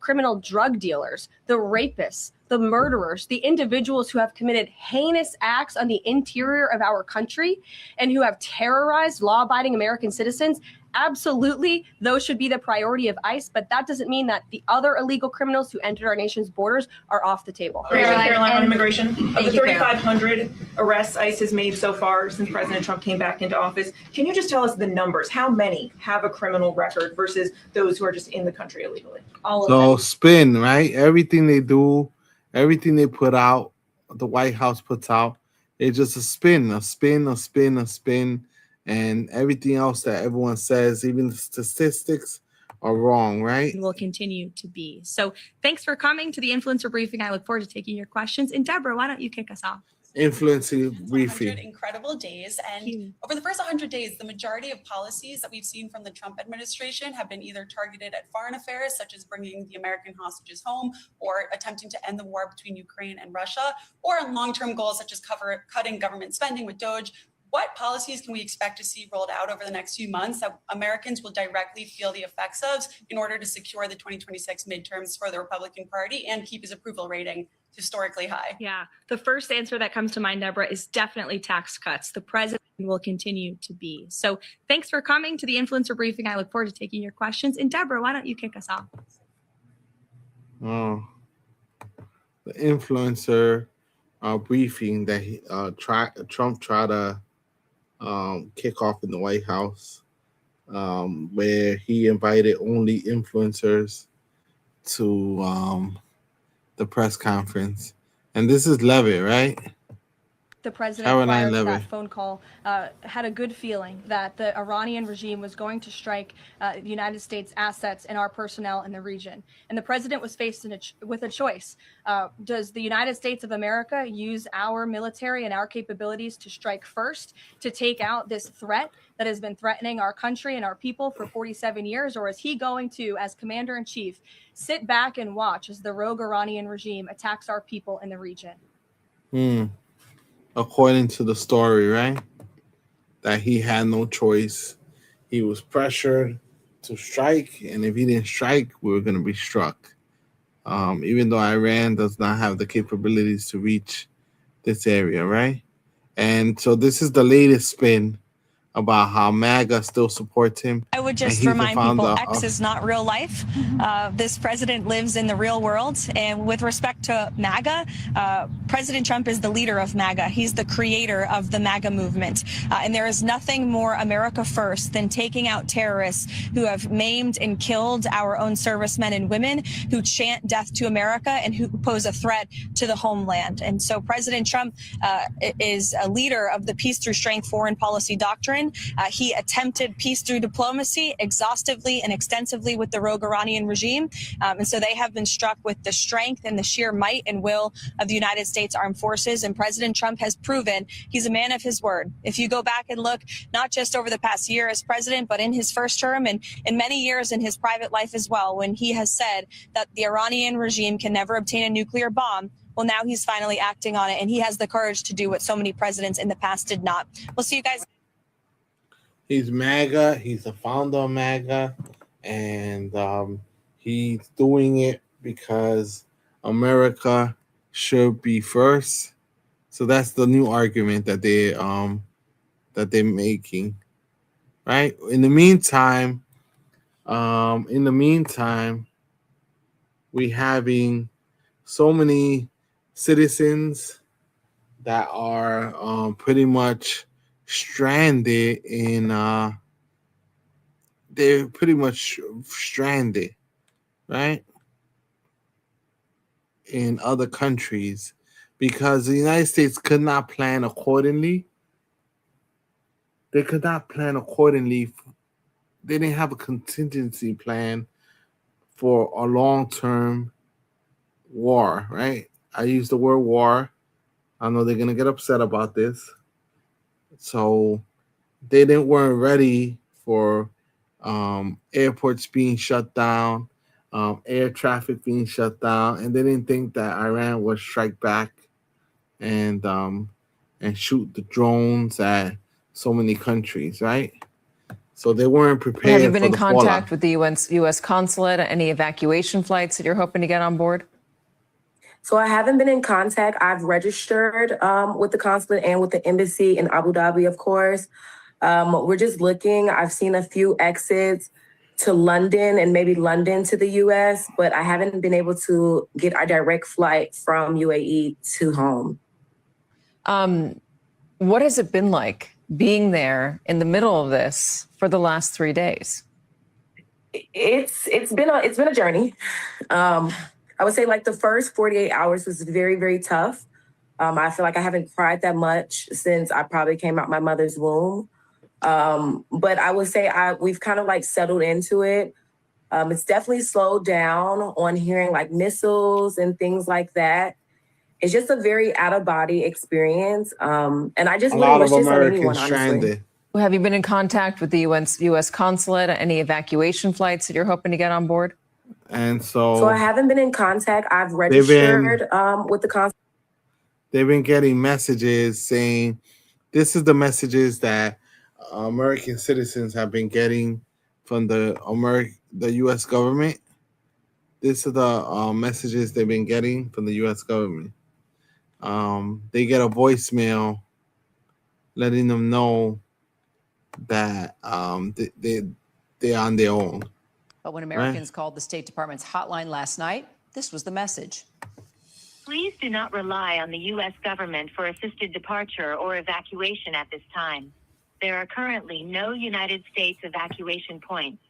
criminal drug dealers, the rapists, the murderers, the individuals who have committed heinous acts on the interior of our country and who have terrorized law-abiding American citizens, absolutely, those should be the priority of ICE, but that doesn't mean that the other illegal criminals who entered our nation's borders are off the table. Caroline, on immigration, of the Thank you, Caroline. 3,500 arrests ICE has made so far since President Trump came back into office, can you just tell us the numbers? How many have a criminal record versus those who are just in the country illegally? All of So them. spin, right? Everything they do, everything they put out, the White House puts out, it's just a spin, a spin, a spin, a spin. And everything else that everyone says, even the statistics, are wrong, right? Will continue to be. So thanks for coming to the Influencer Briefing. I look forward to taking your questions. And Deborah, why don't you kick us off? influencing briefing. 100 incredible days. And over the first 100 days, the majority of policies that we've seen from the Trump administration have been either targeted at foreign affairs, such as bringing the American hostages home or attempting to end the war between Ukraine and Russia, or on long-term goals such as cutting government spending with DOGE. What policies can we expect to see rolled out over the next few months that Americans will directly feel the effects of in order to secure the 2026 midterms for the Republican Party and keep his approval rating historically high? Yeah, the first answer that comes to mind, Deborah, is definitely tax cuts. The president will continue to be. So thanks for coming to the Influencer Briefing. I look forward to taking your questions. And Deborah, why don't you kick us off? Oh, the influencer briefing that Trump tried to kick off in the White House, where he invited only influencers to the press conference. And this is Levitt, right? The president Caroline prior to that Levitt. phone call had a good feeling that the Iranian regime was going to strike the United States assets and our personnel in the region. And the president was faced with a choice. Does the United States of America use our military and our capabilities to strike first to take out this threat that has been threatening our country and our people for 47 years? Or is he going to, as commander in chief, sit back and watch as the rogue Iranian regime attacks our people in the region? According to the story, right? That he had no choice. He was pressured to strike, and if he didn't strike, we were going to be struck. Even though Iran does not have the capabilities to reach this area, right? And so this is the latest spin about how MAGA still supports him. I would just remind people X is not real life. This president lives in the real world. And with respect to MAGA, President Trump is the leader of MAGA. He's the creator of the MAGA movement. And there is nothing more America first than taking out terrorists who have maimed and killed our own servicemen and women, who chant death to America and who pose a threat to the homeland. And so President Trump is a leader of the peace through strength foreign policy doctrine. He attempted peace through diplomacy exhaustively and extensively with the rogue Iranian regime. And so they have been struck with the strength and the sheer might and will of the United States Armed Forces. And President Trump has proven he's a man of his word. If you go back and look, not just over the past year as president, but in his first term and in many years in his private life as well, when he has said that the Iranian regime can never obtain a nuclear bomb, well, now he's finally acting on it. And he has the courage to do what so many presidents in the past did not. We'll see you guys. He's MAGA. He's the founder of MAGA, and he's doing it because America should be first. So that's the new argument that they're making, right? In the meantime, we having so many citizens that are pretty much stranded in they're pretty much stranded, right, in other countries because the United States could not plan accordingly. They could not plan accordingly. They didn't have a contingency plan for a long-term war, right? I use the word war. I know they're gonna get upset about this. So they weren't ready for airports being shut down, air traffic being shut down, and they didn't think that Iran would strike back and shoot the drones at so many countries, right? So they weren't prepared. Have you been for in the contact fallout. with the U.S. consulate? Any evacuation flights that you're hoping to get on board? So I haven't been in contact. I've registered with the consulate and with the embassy in Abu Dhabi, of course. We're just looking. I've seen a few exits to London and maybe London to the U.S., but I haven't been able to get a direct flight from UAE to home. What has it been like being there in the middle of this for the last 3 days? It's been a journey. I would say like the first 48 hours was very, very tough. I feel like I haven't cried that much since I probably came out my mother's womb. But I would say we've kind of like settled into it. It's definitely slowed down on hearing like missiles and things like that. it's just a very out of body experience. And I just A wouldn't lot wish of this on anyone, Americans honestly. stranded. Have you been in contact with the U.S. consulate? Any evacuation flights that you're hoping to get on board? And So I haven't been in contact. I've They've been- registered with the consulate. they've been getting messages saying this is the messages that American citizens have been getting from the U.S. government. This is the messages they've been getting from the U.S. government. They get a voicemail letting them know that they're on their own. But when Americans called the State Department's hotline last night, this was the message. Please do not rely on the U.S. government for assisted departure or evacuation at this time. There are currently no United States evacuation points.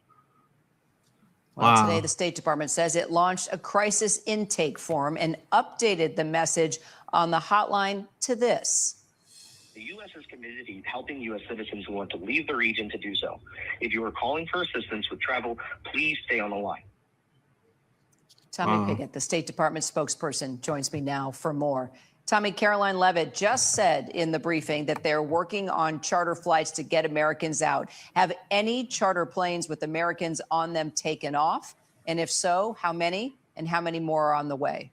Well, today the State Department says it launched a crisis intake form and updated the message on the hotline to this. The U.S. is committed to helping U.S. citizens who want to leave the region to do so. If you are calling for assistance with travel, please stay on the line. Tommy Pigott, the State Department spokesperson, joins me now for more. Tommy, Caroline Levitt just said in the briefing that they're working on charter flights to get Americans out. Have any charter planes with Americans on them taken off? And if so, how many? And how many more are on the way?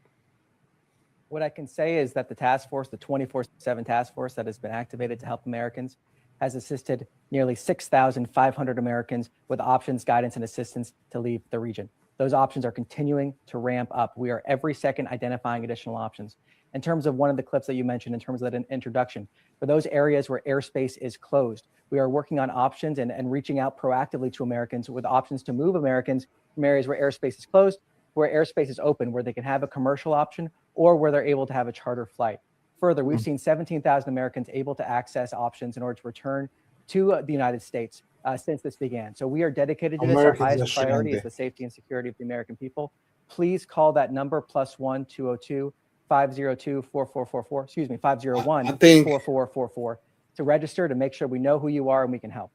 What I can say is that the task force, the 24/7 task force that has been activated to help Americans, has assisted nearly 6,500 Americans with options, guidance, and assistance to leave the region. Those options are continuing to ramp up. We are every second identifying additional options. In terms of one of the clips that you mentioned, in terms of that introduction, for those areas where airspace is closed, we are working on options and reaching out proactively to Americans with options to move Americans from areas where airspace is closed, where airspace is open, where they can have a commercial option or where they're able to have a charter flight. Further, we've seen 17,000 Americans able to access options in order to return to the United States since this began. So we are dedicated to this. Our highest priority is the safety and security of the American people. Please call that number +1 202 502 4444. Excuse me, 501 4444 to register, to make sure we know who you are and we can help.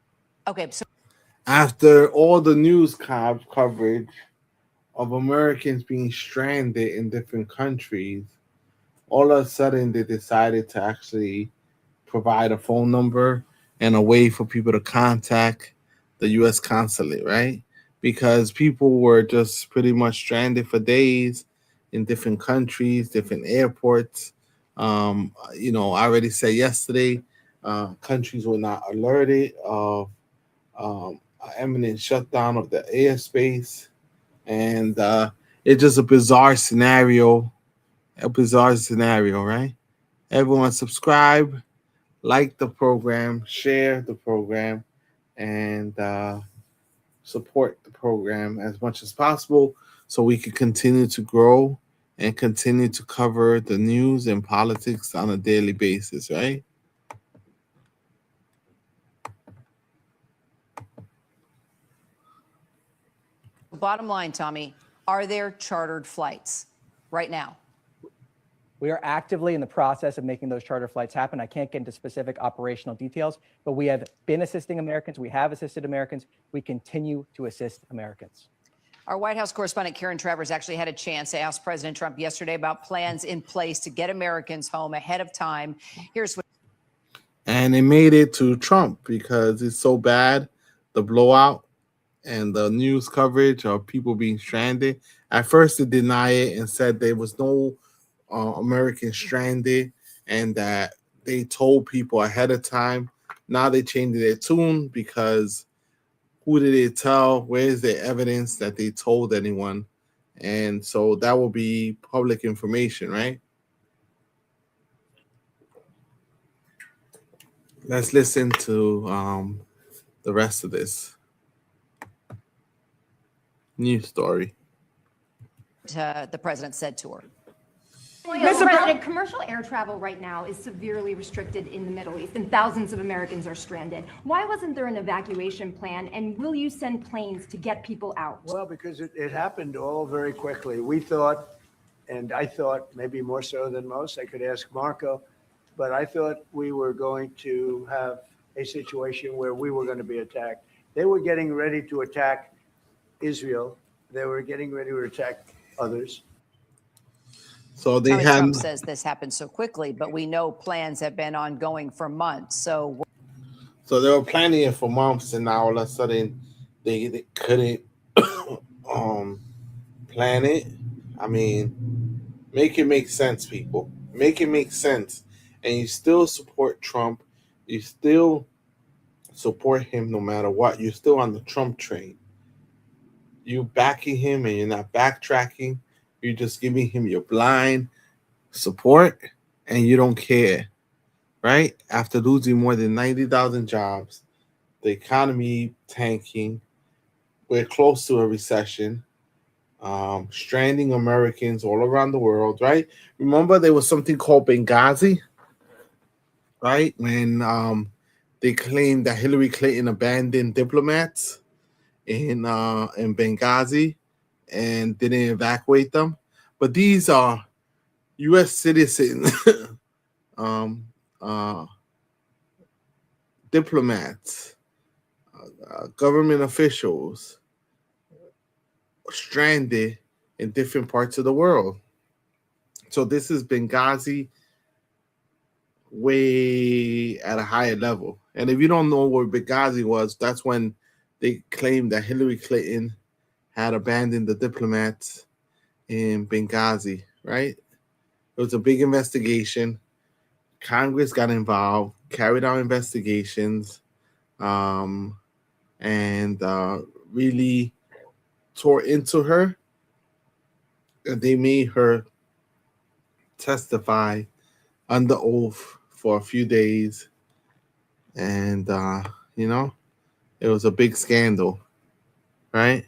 Okay, so After all the news coverage of Americans being stranded in different countries, all of a sudden they decided to actually provide a phone number and a way for people to contact the U.S. consulate, right? Because people were just pretty much stranded for days in different countries, different airports. I already said yesterday, countries were not alerted of imminent shutdown of the airspace. And it's just a bizarre scenario, right? Everyone subscribe, like the program, share the program, and support the program as much as possible so we can continue to grow and continue to cover the news and politics on a daily basis, right? bottom line, Tommy, are there chartered flights right now? We are actively in the process of making those charter flights happen. I can't get into specific operational details, but we have been assisting Americans. We have assisted Americans. We continue to assist Americans. Our White House correspondent Karen Travers actually had a chance to ask President Trump yesterday about plans in place to get Americans home ahead of time. Here's what. And it made it to Trump because it's so bad, the blowout and the news coverage of people being stranded. At first, they denied it and said there was no Americans stranded and that they told people ahead of time. Now they changed their tune because who did they tell? Where is the evidence that they told anyone? And so that will be public information, right? Let's listen to the rest of this news story. The president said to her. Mr. President, commercial air travel right now is severely restricted in the Middle East, and thousands of Americans are stranded. Why wasn't there an evacuation plan, and will you send planes to get people out? Well, because it happened all very quickly. We thought, and I thought maybe more so than most, I could ask Marco, but I thought we were going to have a situation where we were going to be attacked. They were getting ready to attack Israel. They were getting ready to attack others. So they Tommy, had Trump says this happened so quickly, but we know plans have been ongoing for months. So they were planning it for months, and now all of a sudden they couldn't plan it. I mean, make it make sense, people. Make it make sense. And you still support Trump. You still support him no matter what. You're still on the Trump train. You backing him and you're not backtracking. You're just giving him your blind support and you don't care, right? After losing more than 90,000 jobs, the economy tanking, we're close to a recession, stranding Americans all around the world, right? Remember there was something called Benghazi, right? When they claimed that Hillary Clinton abandoned diplomats in Benghazi and didn't evacuate them. But these are U.S. citizens, diplomats, government officials stranded in different parts of the world. So this is Benghazi way at a higher level. And if you don't know where Benghazi was, that's when they claimed that Hillary Clinton had abandoned the diplomats in Benghazi, right? It was a big investigation. Congress got involved, carried out investigations, and really tore into her. And they made her testify under oath for a few days. And, it was a big scandal, right?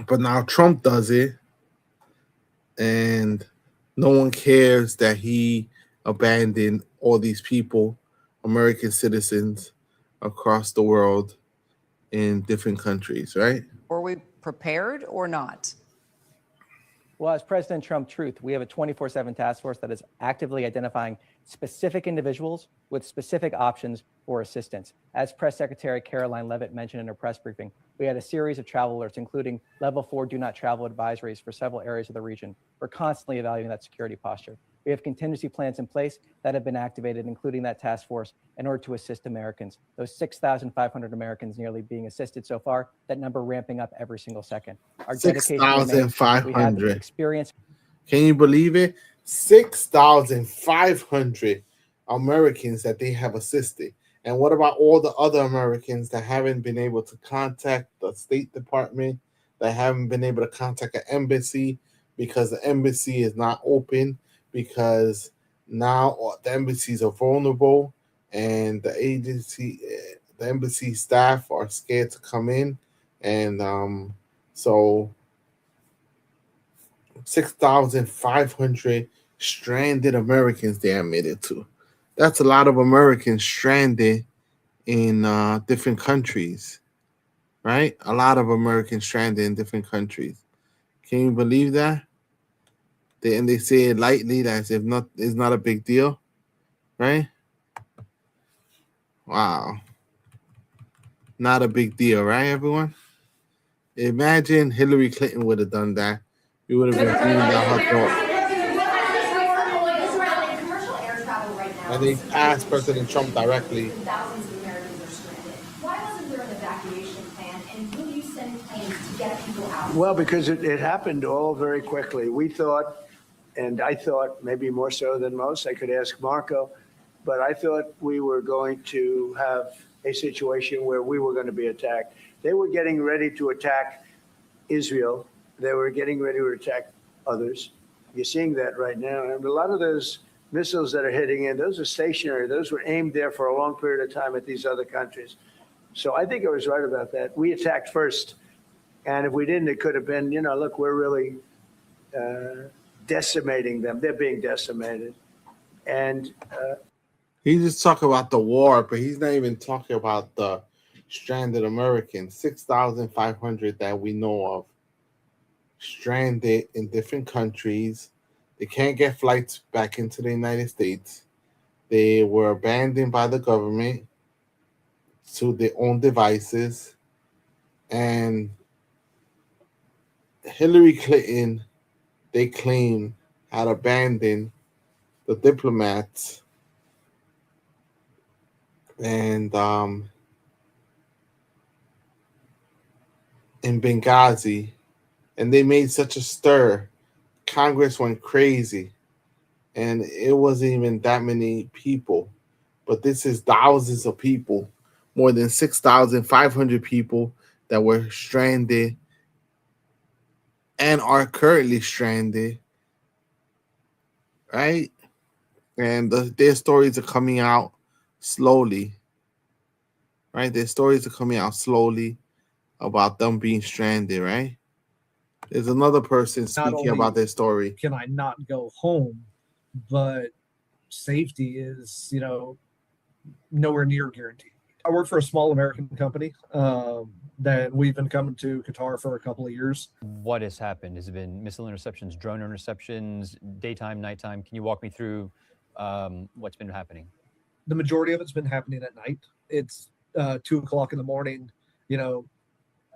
But now Trump does it, and no one cares that he abandoned all these people, American citizens across the world in different countries, right? were we prepared or not? Well, as President Trump truth, we have a 24/7 task force that is actively identifying specific individuals with specific options for assistance. As Press Secretary Caroline Leavitt mentioned in her press briefing, we had a series of travel alerts, including level 4 do not travel advisories for several areas of the region. We're constantly evaluating that security posture. We have contingency plans in place that have been activated, including that task force, in order to assist Americans. Those 6,500 Americans nearly being assisted so far, that number ramping up every single second. Our dedication remains. 6,500. Experience. Can you believe it? 6,500 Americans that they have assisted. And what about all the other Americans that haven't been able to contact the State Department, that haven't been able to contact an embassy because the embassy is not open, because now the embassies are vulnerable and the embassy staff are scared to come in. And so 6,500 stranded Americans they admitted to. That's a lot of Americans stranded in different countries, right? A lot of Americans stranded in different countries. Can you believe that? And they say it lightly, as if it's not a big deal, right? Wow. Not a big deal, right, everyone? Imagine Hillary Clinton would have done that. We would have been beating down her throat. And they asked President Trump directly. Thousands of Americans are stranded. Why wasn't there an evacuation plan? And will you send planes to get people out? Well, because it happened all very quickly. We thought, and I thought maybe more so than most, I could ask Marco, but I thought we were going to have a situation where we were going to be attacked. They were getting ready to attack Israel. They were getting ready to attack others. You're seeing that right now. And a lot of those missiles that are hitting in, those are stationary. Those were aimed there for a long period of time at these other countries. So I think I was right about that. We attacked first. And if we didn't, it could have been, look, we're really decimating them. They're being decimated. And he just talking about the war, but he's not even talking about the stranded Americans. 6,500 that we know of stranded in different countries. They can't get flights back into the United States. They were abandoned by the government to their own devices. And Hillary Clinton they claim had abandoned the diplomats and in Benghazi, and they made such a stir. Congress went crazy, and it wasn't even that many people, but this is thousands of people, more than 6,500 people that were stranded and are currently stranded, right? And their stories are coming out slowly, right? Their stories are coming out slowly about them being stranded, right? There's another person speaking about their story. Can I not go home? But safety is, nowhere near guaranteed. I work for a small American company that we've been coming to Qatar for a couple of years. What has happened? Has it been missile interceptions, drone interceptions, daytime, nighttime? Can you walk me through what's been happening? The majority of it's been happening at night. It's 2 o'clock in the morning,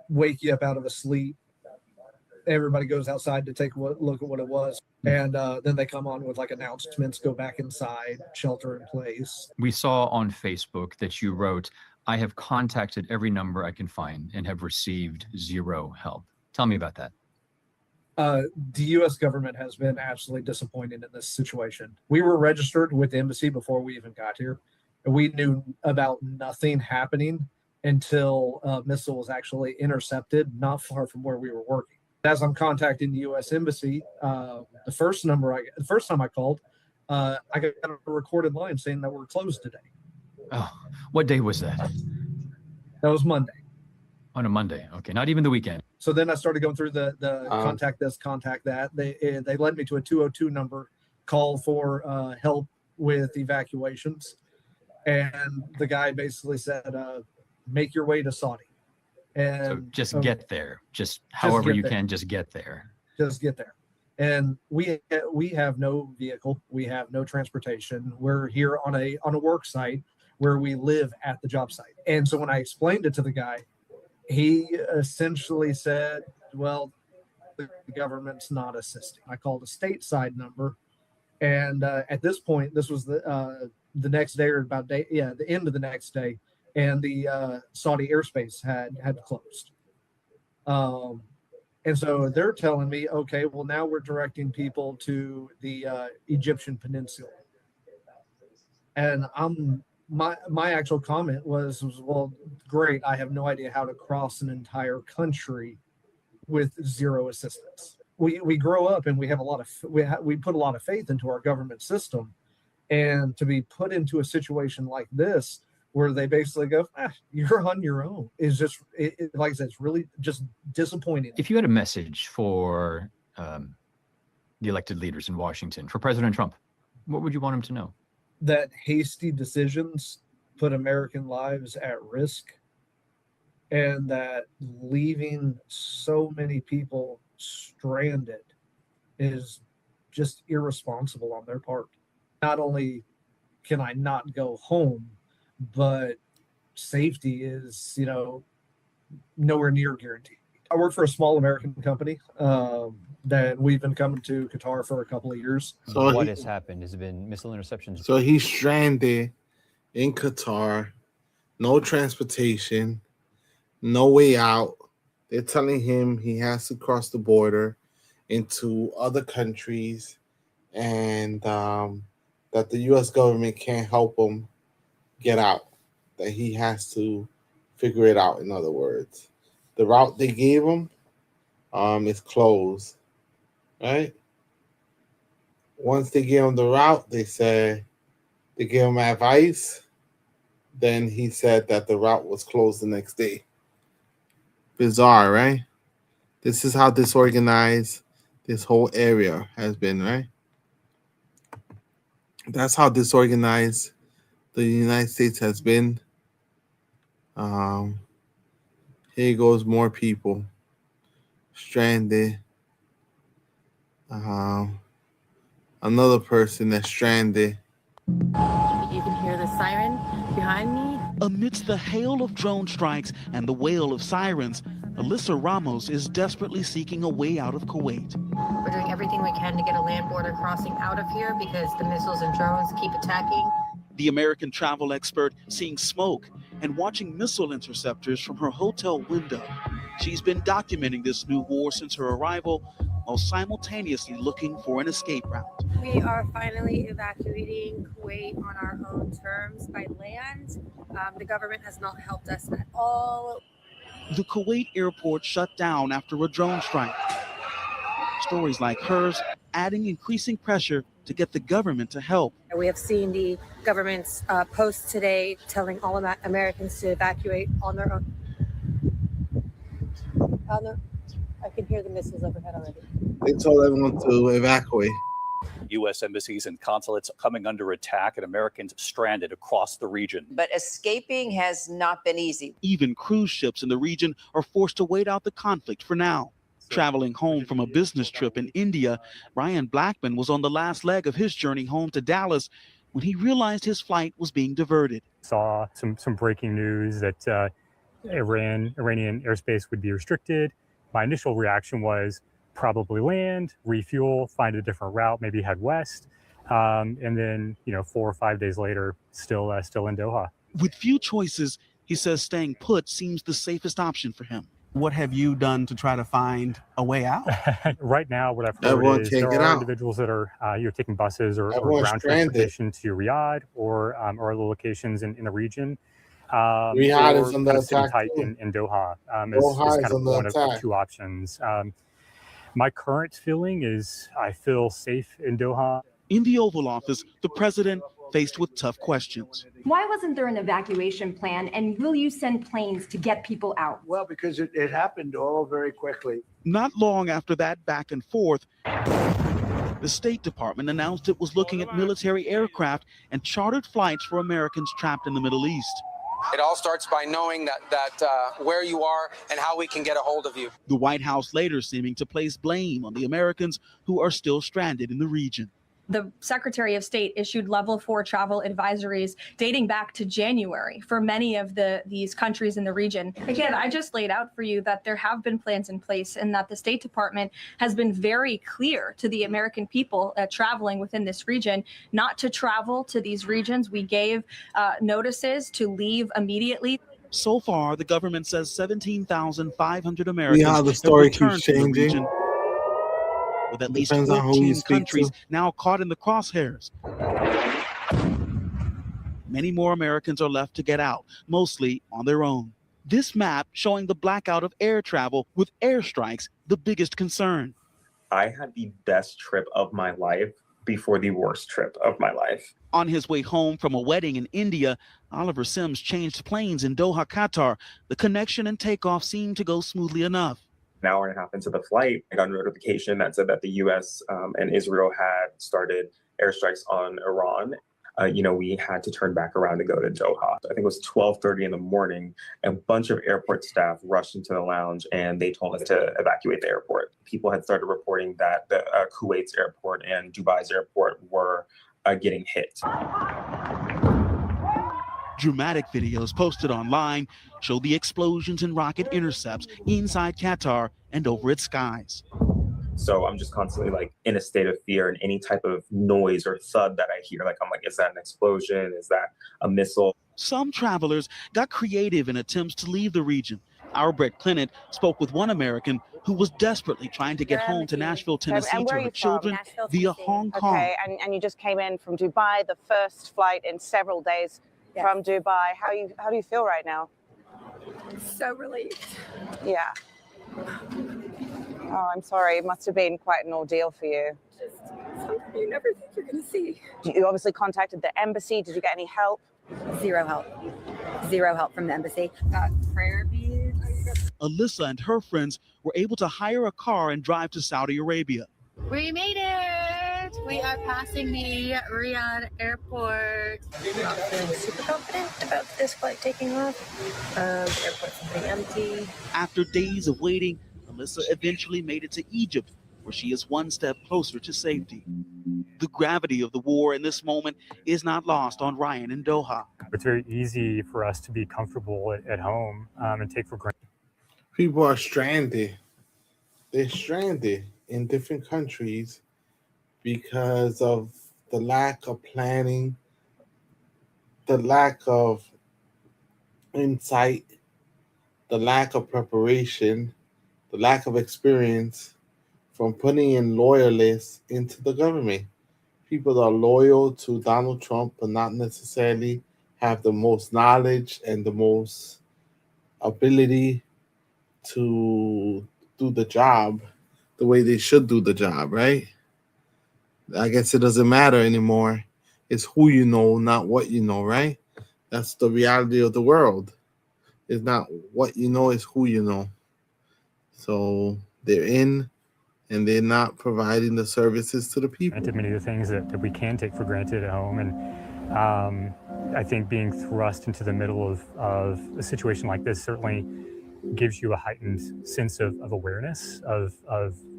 wake you up out of a sleep. Everybody goes outside to take a look at what it was. And then they come on with like announcements, go back inside, shelter in place. We saw on Facebook that you wrote, I have contacted every number I can find and have received zero help. Tell me about that. The U.S. government has been absolutely disappointed in this situation. We were registered with the embassy before we even got here. And we knew about nothing happening until a missile was actually intercepted not far from where we were working. As I'm contacting the U.S. Embassy, the first time I called, I got a recorded line saying that we're closed today. Oh, what day was that? That was Monday. On a Monday. Okay, not even the weekend. So then I started going through the contact this, contact that. They led me to a 202 number, call for help with evacuations, and the guy basically said, "Make your way to Saudi." And so just get there. Just however you can, just get there. Just get there. And we have no vehicle. We have no transportation. We're here on a work site where we live at the job site. And so when I explained it to the guy, he essentially said, well, the government's not assisting. I called a stateside number. And at this point, this was the next day or the end of the next day. And the Saudi airspace had closed. And so they're telling me, okay, well, now we're directing people to the Egyptian peninsula. And my actual comment was, well, great. I have no idea how to cross an entire country with zero assistance. We grow up and we have we put a lot of faith into our government system, and to be put into a situation like this, where they basically go, you're on your own, is just, like I said, it's really just disappointing. If you had a message for the elected leaders in Washington, for President Trump, what would you want him to know? That hasty decisions put American lives at risk, and that leaving so many people stranded is just irresponsible on their part. Not only can I not go home, but safety is, nowhere near guaranteed. I work for a small American company that we've been coming to Qatar for a couple of years. So what has happened? Has it been missile interceptions? So he's stranded in Qatar, no transportation, no way out. They're telling him he has to cross the border into other countries, and that the U.S. government can't help him get out, that he has to figure it out. In other words, the route they gave him is closed, right? Once they gave him the route, they gave him advice. Then he said that the route was closed the next day. Bizarre, right? This is how disorganized this whole area has been, right? That's how disorganized the United States has been. Here goes more people stranded. Another person that's stranded. You can hear the siren behind me. Amidst the hail of drone strikes and the wail of sirens, Alyssa Ramos is desperately seeking a way out of Kuwait. We're doing everything everything we can to get a land border crossing out of here because the missiles and drones keep attacking. The American travel expert seeing smoke and watching missile interceptors from her hotel window. She's been documenting this new war since her arrival, while simultaneously looking for an escape route. We are finally evacuating Kuwait on our own terms by land. The government has not helped us at all. The Kuwait airport shut down after a drone strike. Stories like hers adding increasing pressure to get the government to help. We have seen the government's post today telling all Americans to evacuate on their own. I can hear the missiles overhead already. They told everyone to evacuate. U.S. embassies and consulates coming under attack and Americans stranded across the region. But escaping has not been easy. Even cruise ships in the region are forced to wait out the conflict for now. Traveling home from a business trip in India, Ryan Blackman was on the last leg of his journey home to Dallas when he realized his flight was being diverted. Saw some breaking news that Iranian airspace would be restricted. My initial reaction was probably land, refuel, find a different route, maybe head west. And then, 4 or 5 days later, still in Doha. With few choices, he says staying put seems the safest option for him. What have you done to try to find a way out? Right now, what I've heard is there are individuals that are taking buses or ground transportation to Riyadh or other locations in the region. Riyadh is under attack tight in Doha. Is kind of one of two options. My current feeling is I feel safe in Doha. In the Oval Office, the president faced with tough questions. Why wasn't there an evacuation plan, and will you send planes to get people out? Well, because it happened all very quickly. Not long after that back and forth, the State Department announced it was looking at military aircraft and chartered flights for Americans trapped in the Middle East. It all starts by knowing that where you are and how we can get a hold of you. The White House later seeming to place blame on the Americans who are still stranded in the region. The Secretary of State issued level 4 travel advisories dating back to January for many of these countries in the region. Again, I just laid out for you that there have been plans in place and that the State Department has been very clear to the American people traveling within this region not to travel to these regions. We gave notices to leave immediately. So far, the government says 17,500 Americans how the story have returned keeps to the changing. region, with at least Depends on who you 14 speak countries to. now caught in the crosshairs. Many more Americans are left to get out, mostly on their own. This map showing the blackout of air travel, with airstrikes the biggest concern. I had the best trip of my life before the worst trip of my life. On his way home from a wedding in India, Oliver Sims changed planes in Doha, Qatar. The connection and takeoff seemed to go smoothly enough. An hour and a half into the flight, I got a notification that said that the U.S. And Israel had started airstrikes on Iran. We had to turn back around to go to Doha. I think it was 12:30 in the morning. A bunch of airport staff rushed into the lounge and they told us to evacuate the airport. People had started reporting that the Kuwait's airport and Dubai's airport were getting hit. Dramatic videos posted online show the explosions and rocket intercepts inside Qatar and over its skies. So I'm just constantly in a state of fear, and any type of noise or thud that I hear, I'm like, is that an explosion? Is that a missile? Some travelers got creative in attempts to leave the region. Our Brett Clinton spoke with one American who was desperately trying to get home to Nashville, Tennessee to her children via Hong Kong. Okay, and you just came in from Dubai, the first flight in several days from Dubai. How do you feel right now? So relieved. Yeah. Oh, I'm sorry. It must have been quite an ordeal for you. Just something you never think you're going to see. You obviously contacted the embassy. Did you get any help? Zero help. Zero help from the embassy. Got prayer beads. Alyssa and her friends were able to hire a car and drive to Saudi Arabia. We made it! We are passing the Riyadh airport. I'm not feeling super confident about this flight taking off. The airport's pretty empty. After days of waiting, Alyssa eventually made it to Egypt, where she is one step closer to safety. The gravity of the war in this moment is not lost on Ryan in Doha. It's very easy for us to be comfortable at home and take for granted. People are stranded. They're stranded in different countries because of the lack of planning, the lack of insight, the lack of preparation, the lack of experience from putting in loyalists into the government. People that are loyal to Donald Trump but not necessarily have the most knowledge and the most ability to do the job the way they should do the job, right? I guess it doesn't matter anymore. It's who you know, not what you know, right? That's the reality of the world. It's not what you know, it's who you know. So they're in and they're not providing the services to the people. Granted, many of the things that we can take for granted at home. And I think being thrust into the middle of a situation like this certainly gives you a heightened sense of awareness of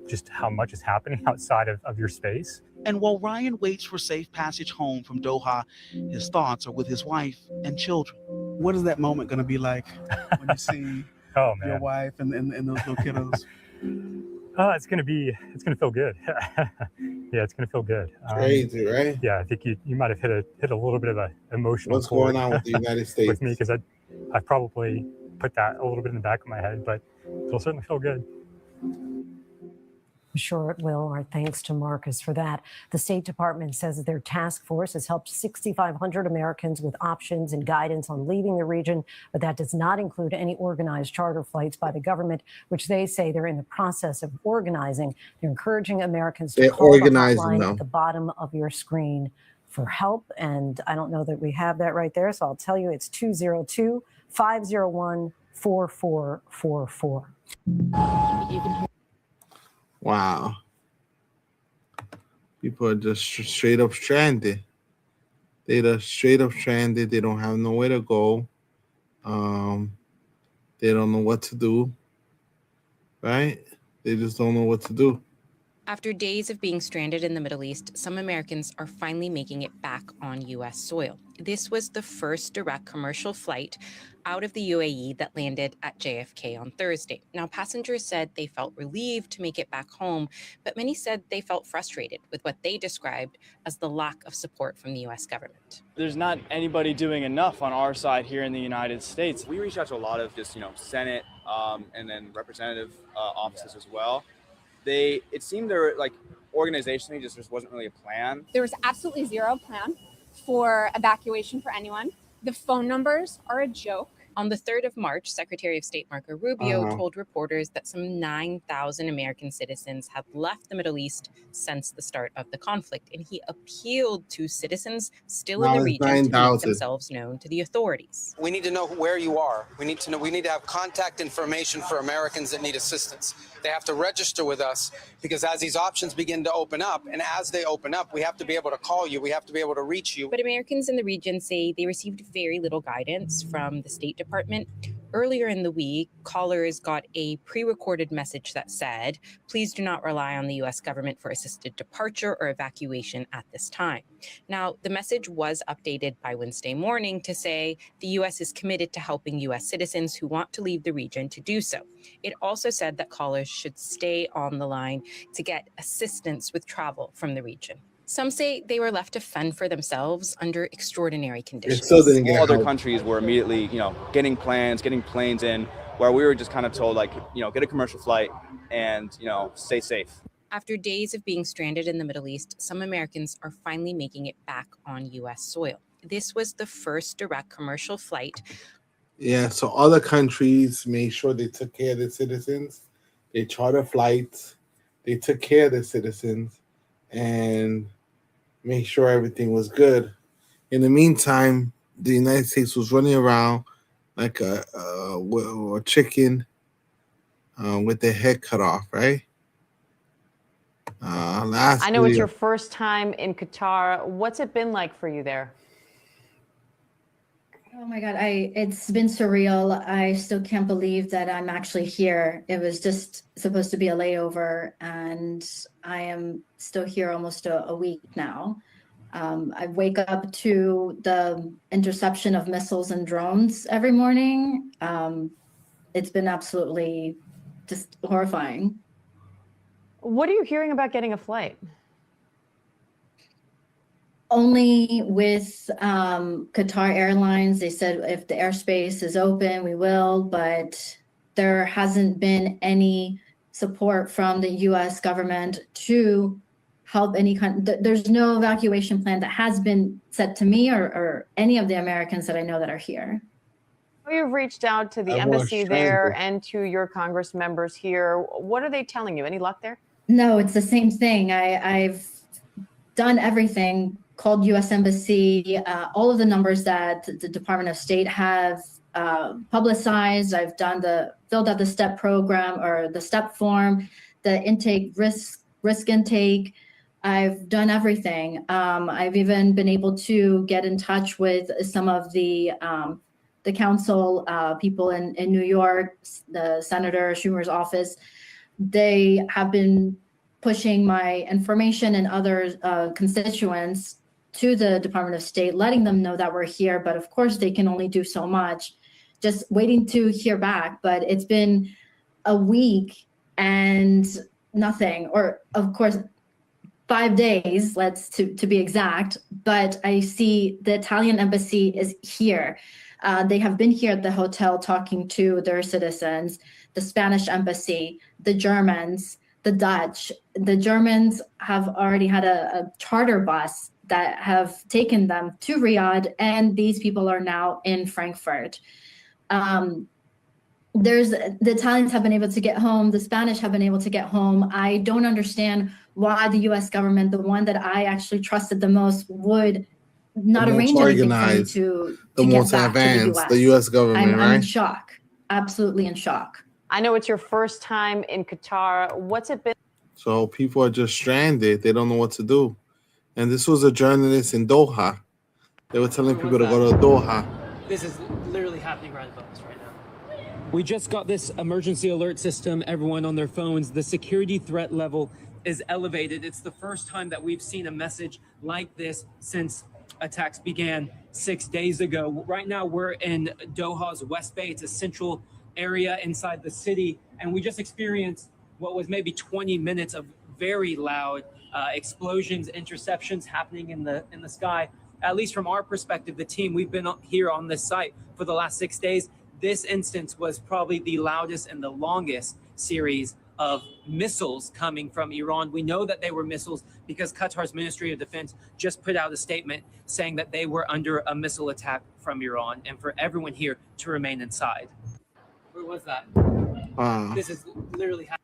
just how much is happening outside of your space. And while Ryan waits for safe passage home from Doha, his thoughts are with his wife and children. What is that moment going to be like when you see Oh, your man. wife and those little kiddos? It's going to feel good. Yeah, it's going to feel good. Crazy, right? Yeah, I think you might have hit a little bit of an emotional What's chord going on with the United States? with me, because I probably put that a little bit in the back of my head, but it'll certainly feel good. I'm sure it will. Our thanks to Marcus for that. The State Department says that their task force has helped 6,500 Americans with options and guidance on leaving the region, but that does not include any organized charter flights by the government, which they say they're in the process of organizing. They're encouraging Americans to They're call the organizing hotline now. at the bottom of your screen for help. And I don't know that we have that right there, so I'll tell you it's 202-501-4444. Wow. People are just straight up stranded. They're straight up stranded. They don't have nowhere to go. They don't know what to do. Right? They just don't know what to do. After days of being stranded in the Middle East, some Americans are finally making it back on U.S. soil. This was the first direct commercial flight out of the UAE that landed at JFK on Thursday. Now, passengers said they felt relieved to make it back home, but many said they felt frustrated with what they described as the lack of support from the U.S. government. There's not anybody doing enough on our side here in the United States. We reached out to a lot of just, Senate and then representative offices as well. It seemed there like organizationally just wasn't really a plan. There was absolutely zero plan for evacuation for anyone. The phone numbers are a joke. On the 3rd of March, Secretary of State Marco Rubio told reporters that some 9,000 American citizens had left the Middle East since the start of the conflict, and he appealed to citizens still in the region to make 9,000. themselves known to the authorities. We need to know where you are. We need to have contact information for Americans that need assistance. They have to register with us because as these options begin to open up, and as they open up, we have to be able to call you. We have to be able to reach you. But Americans in the region say they received very little guidance from the State Department. Earlier in the week, callers got a pre-recorded message that said, "Please do not rely on the U.S. government for assisted departure or evacuation at this time." Now, the message was updated by Wednesday morning to say the U.S. is committed to helping U.S. citizens who want to leave the region to do so. It also said that callers should stay on the line to get assistance with travel from the region. Some say they were left to fend for themselves under extraordinary conditions. All other countries were immediately, getting plans, getting planes in, where we were just kind of told, get a commercial flight and, stay safe. After days of being stranded in the Middle East, some Americans are finally making it back on U.S. soil. This was the first direct commercial flight. Yeah, so other countries made sure they took care of their citizens. They charter flights. They took care of their citizens and make sure everything was good. In the meantime, the United States was running around like a chicken with their head cut off, right? I know it's your first time in Qatar. What's it been like for you there? Oh my God, it's been surreal. I still can't believe that I'm actually here. It was just supposed to be a layover, and I am still here almost a week now. I wake up to the interception of missiles and drones every morning. It's been absolutely just horrifying. What are you hearing about getting a flight? Only with Qatar Airlines. They said if the airspace is open, we will, but there hasn't been any support from the US government to help any kind. There's no evacuation plan that has been set to me or any of the Americans that I know that are here. You've reached out to the embassy there and to your Congress members here. What are they telling you? Any luck there? No, it's the same thing. I've done everything, called US Embassy, all of the numbers that the Department of State have publicized. I've filled out the STEP program or the STEP form, the intake risk intake. I've done everything. I've even been able to get in touch with some of the council people in New York, the Senator Schumer's office. They have been pushing my information and other constituents to the Department of State, letting them know that we're here. But of course, they can only do so much, just waiting to hear back. But it's been a week and nothing, or of course, 5 days, to be exact. But I see the Italian embassy is here. They have been here at the hotel talking to their citizens, the Spanish embassy, the Germans, the Dutch. The Germans have already had a charter bus that have taken them to Riyadh, and these people are now in Frankfurt. The Italians have been able to get home. The Spanish have been able to get home. I don't understand why the U.S. government, the one that I actually trusted the most, would not arrange anything for me to the get most back advanced, to the U.S. government, I'm right? in shock, absolutely in shock. I know it's your first time in Qatar. What's it been? So people are just stranded. They don't know what to do. And this was a journalist in Doha. They were telling people to go to Doha. This is literally happening right above us right now. We just got this emergency alert system, everyone on their phones. The security threat level is elevated. It's the first time that we've seen a message like this since attacks began 6 days ago. Right now, we're in Doha's West Bay. It's a central area inside the city. And we just experienced what was maybe 20 minutes of very loud explosions, interceptions happening in the sky. At least from our perspective, the team, we've been here on this site for the last 6 days. This instance was probably the loudest and the longest series of missiles coming from Iran. We know that they were missiles because Qatar's Ministry of Defense just put out a statement saying that they were under a missile attack from Iran, and for everyone here to remain inside. Where was that? This is literally happening.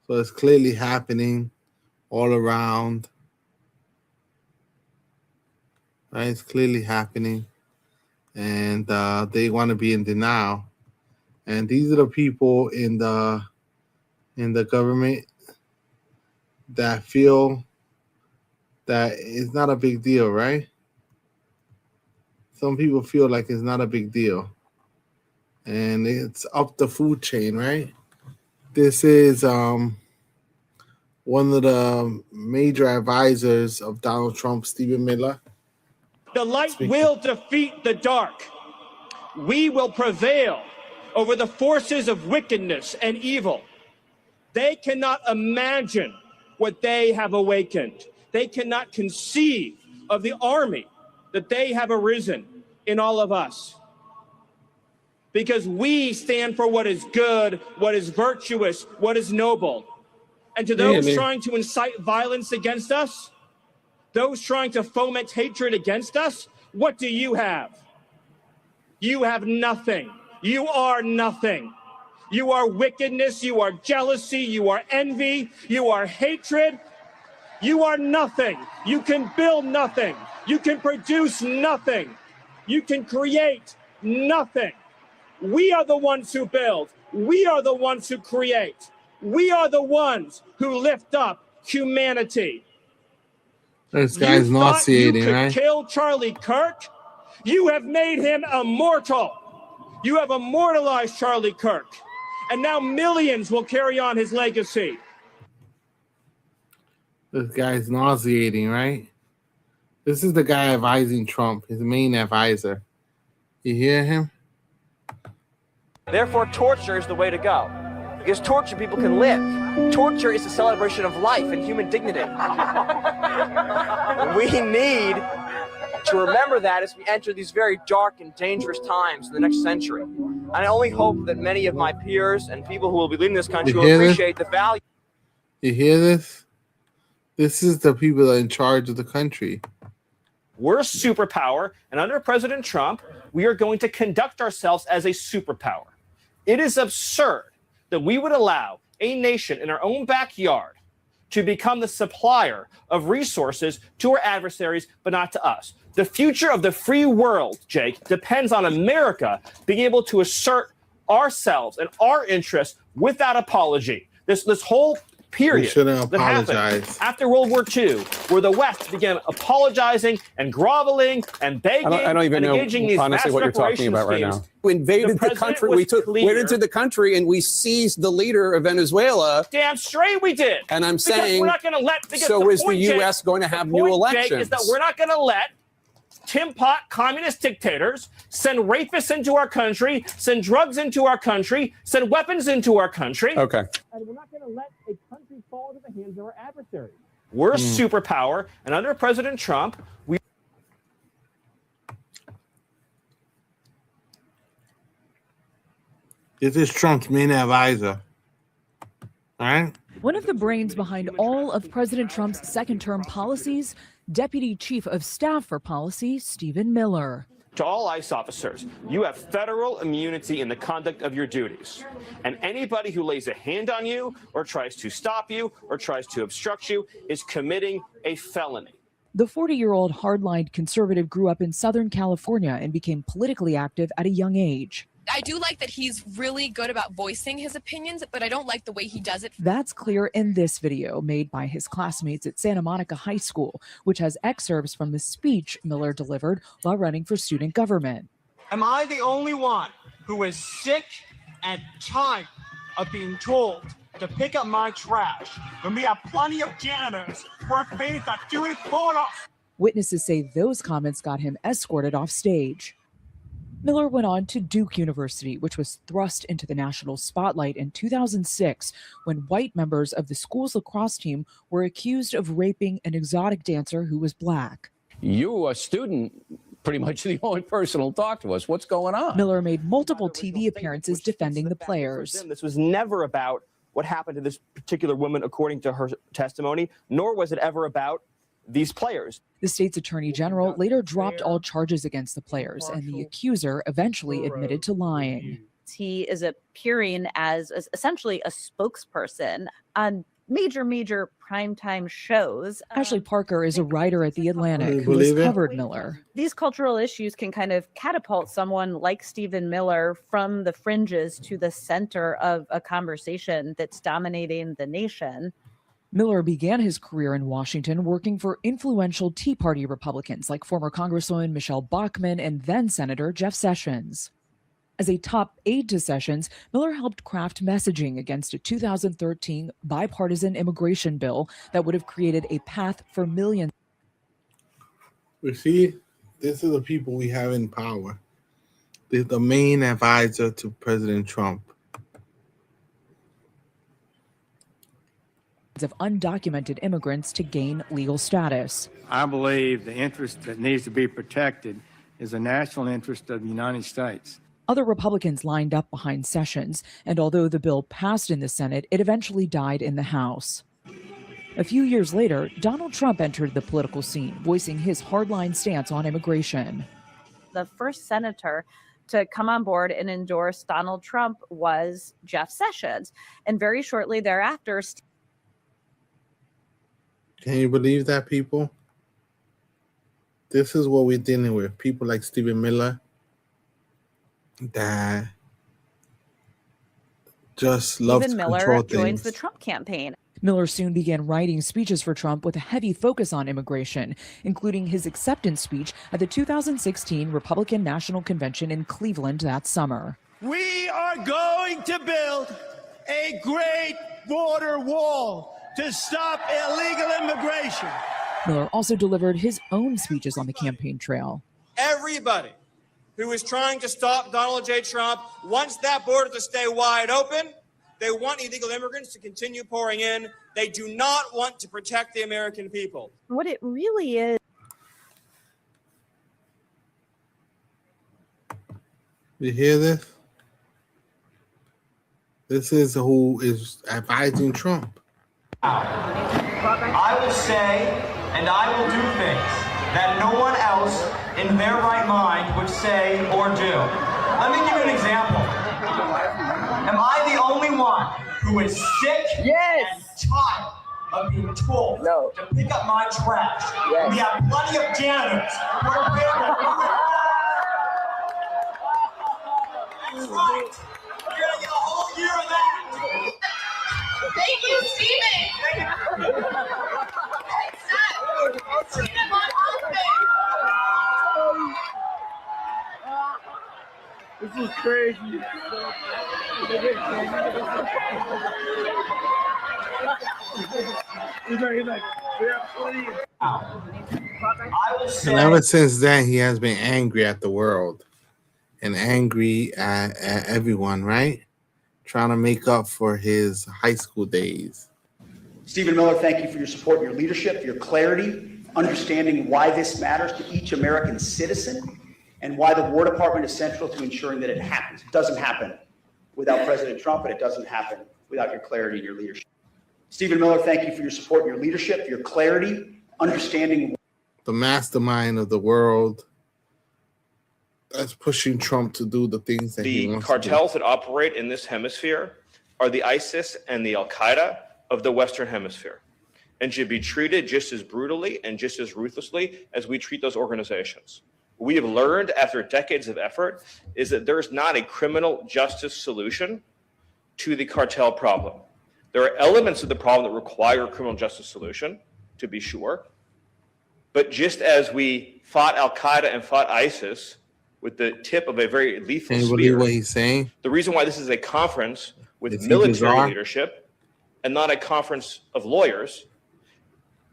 So it's clearly happening all around. Right? It's clearly happening. And they want to be in denial. And these are the people in the government that feel that it's not a big deal, right? Some people feel like it's not a big deal. And it's up the food chain, right? This is one of the major advisors of Donald Trump, Stephen Miller. The light will defeat the dark. We will prevail over the forces of wickedness and evil. They cannot imagine what they have awakened. They cannot conceive of the army that they have arisen in all of us. Because we stand for what is good, what is virtuous, what is noble. And to those trying to incite violence against us, those trying to foment hatred against us, what do you have? You have nothing. You are nothing. You are wickedness, you are jealousy, you are envy, you are hatred. You are nothing. You can build nothing. You can produce nothing. You can create nothing. We are the ones who build. We are the ones who create. We are the ones who lift up humanity. This guy's nauseating, you right? could kill Charlie Kirk. You have made him immortal. You have immortalized Charlie Kirk. And now millions will carry on his legacy. This guy's nauseating, right? This is the guy advising Trump, his main advisor. You hear him? Therefore, torture is the way to go. because tortured people can live. Torture is a celebration of life and human dignity. We need to remember that as we enter these very dark and dangerous times in the next century. And I only hope that many of my peers and people who will be leading this country will appreciate the value. You hear this? This is the people that are in charge of the country. We're a superpower, and under President Trump, we are going to conduct ourselves as a superpower. It is absurd that we would allow a nation in our own backyard to become the supplier of resources to our adversaries, but not to us. The future of the free world, Jake, depends on America being able to assert ourselves and our interests without apology. This whole period We shouldn't that happened apologize. after World War II, where the West began apologizing and groveling and begging I don't even and know engaging these honestly vast what you're talking about right reparations now. schemes. We invaded the president country. was Went into the country and we seized the leader of Venezuela. Damn straight we did. And I'm Because saying, we're not going to let. because so is the point, Jake, U.S. going to have the new point, elections? Jake, is that we're not going to let Tim Pot communist dictators send rapists into our country, send drugs into our country, send weapons into our country. Okay. And we're not going to let a country fall into the hands of our adversaries. We're a superpower, and under President Trump, we. This is Trump's main advisor. All right? One of the brains behind all of President Trump's second-term policies, Deputy Chief of Staff for Policy, Stephen Miller. To all ICE officers, you have federal immunity in the conduct of your duties. And anybody who lays a hand on you or tries to stop you or tries to obstruct you is committing a felony. The 40-year-old hardline conservative grew up in Southern California and became politically active at a young age. I do like that he's really good about voicing his opinions, but I don't like the way he does it. That's clear in this video made by his classmates at Santa Monica High School, which has excerpts from the speech Miller delivered while running for student government. Am I the only one who is sick and tired of being told to pick up my trash when we have plenty of janitors who are paid to do it for us? Witnesses say those comments got him escorted off stage. Miller went on to Duke University, which was thrust into the national spotlight in 2006 when white members of the school's lacrosse team were accused of raping an exotic dancer who was black. You, a student, pretty much the only person who'll talk to us. What's going on? Miller made multiple TV appearances defending the players. This was never about what happened to this particular woman, according to her testimony, nor was it ever about these players. The state's attorney general later dropped all charges against the players, and the accuser eventually admitted to lying. He is appearing as essentially a spokesperson on major primetime shows. Ashley Parker is a writer at The Atlantic who believe has it? covered Miller. These cultural issues can kind of catapult someone like Stephen Miller from the fringes to the center of a conversation that's dominating the nation. Miller began his career in Washington working for influential Tea Party Republicans like former Congresswoman Michelle Bachmann and then Senator Jeff Sessions. As a top aide to Sessions, Miller helped craft messaging against a 2013 bipartisan immigration bill that would have created a path for millions. You see, this is the people we have in power. They're the main advisor to President Trump. Of undocumented immigrants to gain legal status. I believe the interest that needs to be protected is the national interest of the United States. Other Republicans lined up behind Sessions, and although the bill passed in the Senate, it eventually died in the House. A few years later, Donald Trump entered the political scene, voicing his hardline stance on immigration. The first senator to come on board and endorse Donald Trump was Jeff Sessions, and very shortly thereafter, Can you believe that, people? This is what we're dealing with. People like Stephen Miller that just love to Stephen control Miller things. joins the Trump campaign. Miller soon began writing speeches for Trump with a heavy focus on immigration, including his acceptance speech at the 2016 Republican National Convention in Cleveland that summer. We are going to build a great border wall to stop illegal immigration. Miller also delivered his own speeches on the campaign trail. Everybody who is trying to stop Donald J. Trump wants that border to stay wide open, They want illegal immigrants to continue pouring in. They do not want to protect the American people. What it really is. You hear this? This is who is advising Trump. I will say and I will do things that no one else in their right mind would say or do. Let me give you an example. Am I the only one who is sick and tired of being told to pick up my trash? We have plenty of janitors who are available. That's right. We're going to get a whole year of that. Thank you, Stephen. Stephen, my husband. This is crazy. And ever since then, he has been angry at the world and angry at everyone, right? Trying to make up for his high school days. Stephen Miller, thank you for your support, your leadership, your clarity, understanding why this matters to each American citizen, and why the War Department is central to ensuring that it happens. It doesn't happen without President Trump, but it doesn't happen without your clarity and your leadership. Stephen Miller, thank you for your support, your leadership, your clarity, understanding. The mastermind of the world that's pushing Trump to do the things that he wants to do. The cartels that operate in this hemisphere are the ISIS and the Al-Qaeda of the Western Hemisphere, and should be treated just as brutally and just as ruthlessly as we treat those organizations. What we have learned after decades of effort is that there is not a criminal justice solution to the cartel problem. There are elements of the problem that require a criminal justice solution, to be sure. But just as we fought Al-Qaeda and fought ISIS with the tip of a very lethal Can you spear, believe what he's saying? the reason why this is a conference with Is he military bizarre? leadership and not a conference of lawyers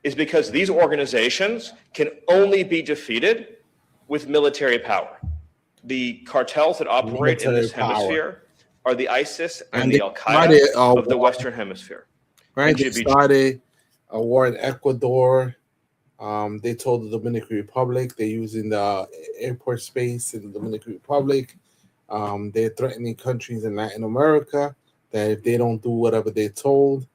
is because these organizations can only be defeated with military power. The cartels that operate in this Military power. hemisphere are the ISIS and And the they Al-Qaeda started a of the war. Western Hemisphere. Right? And They should be started a war in Ecuador. They told the Dominican Republic they're using the airport space in the Dominican Republic. They're threatening countries in Latin America that if they don't do whatever they're told,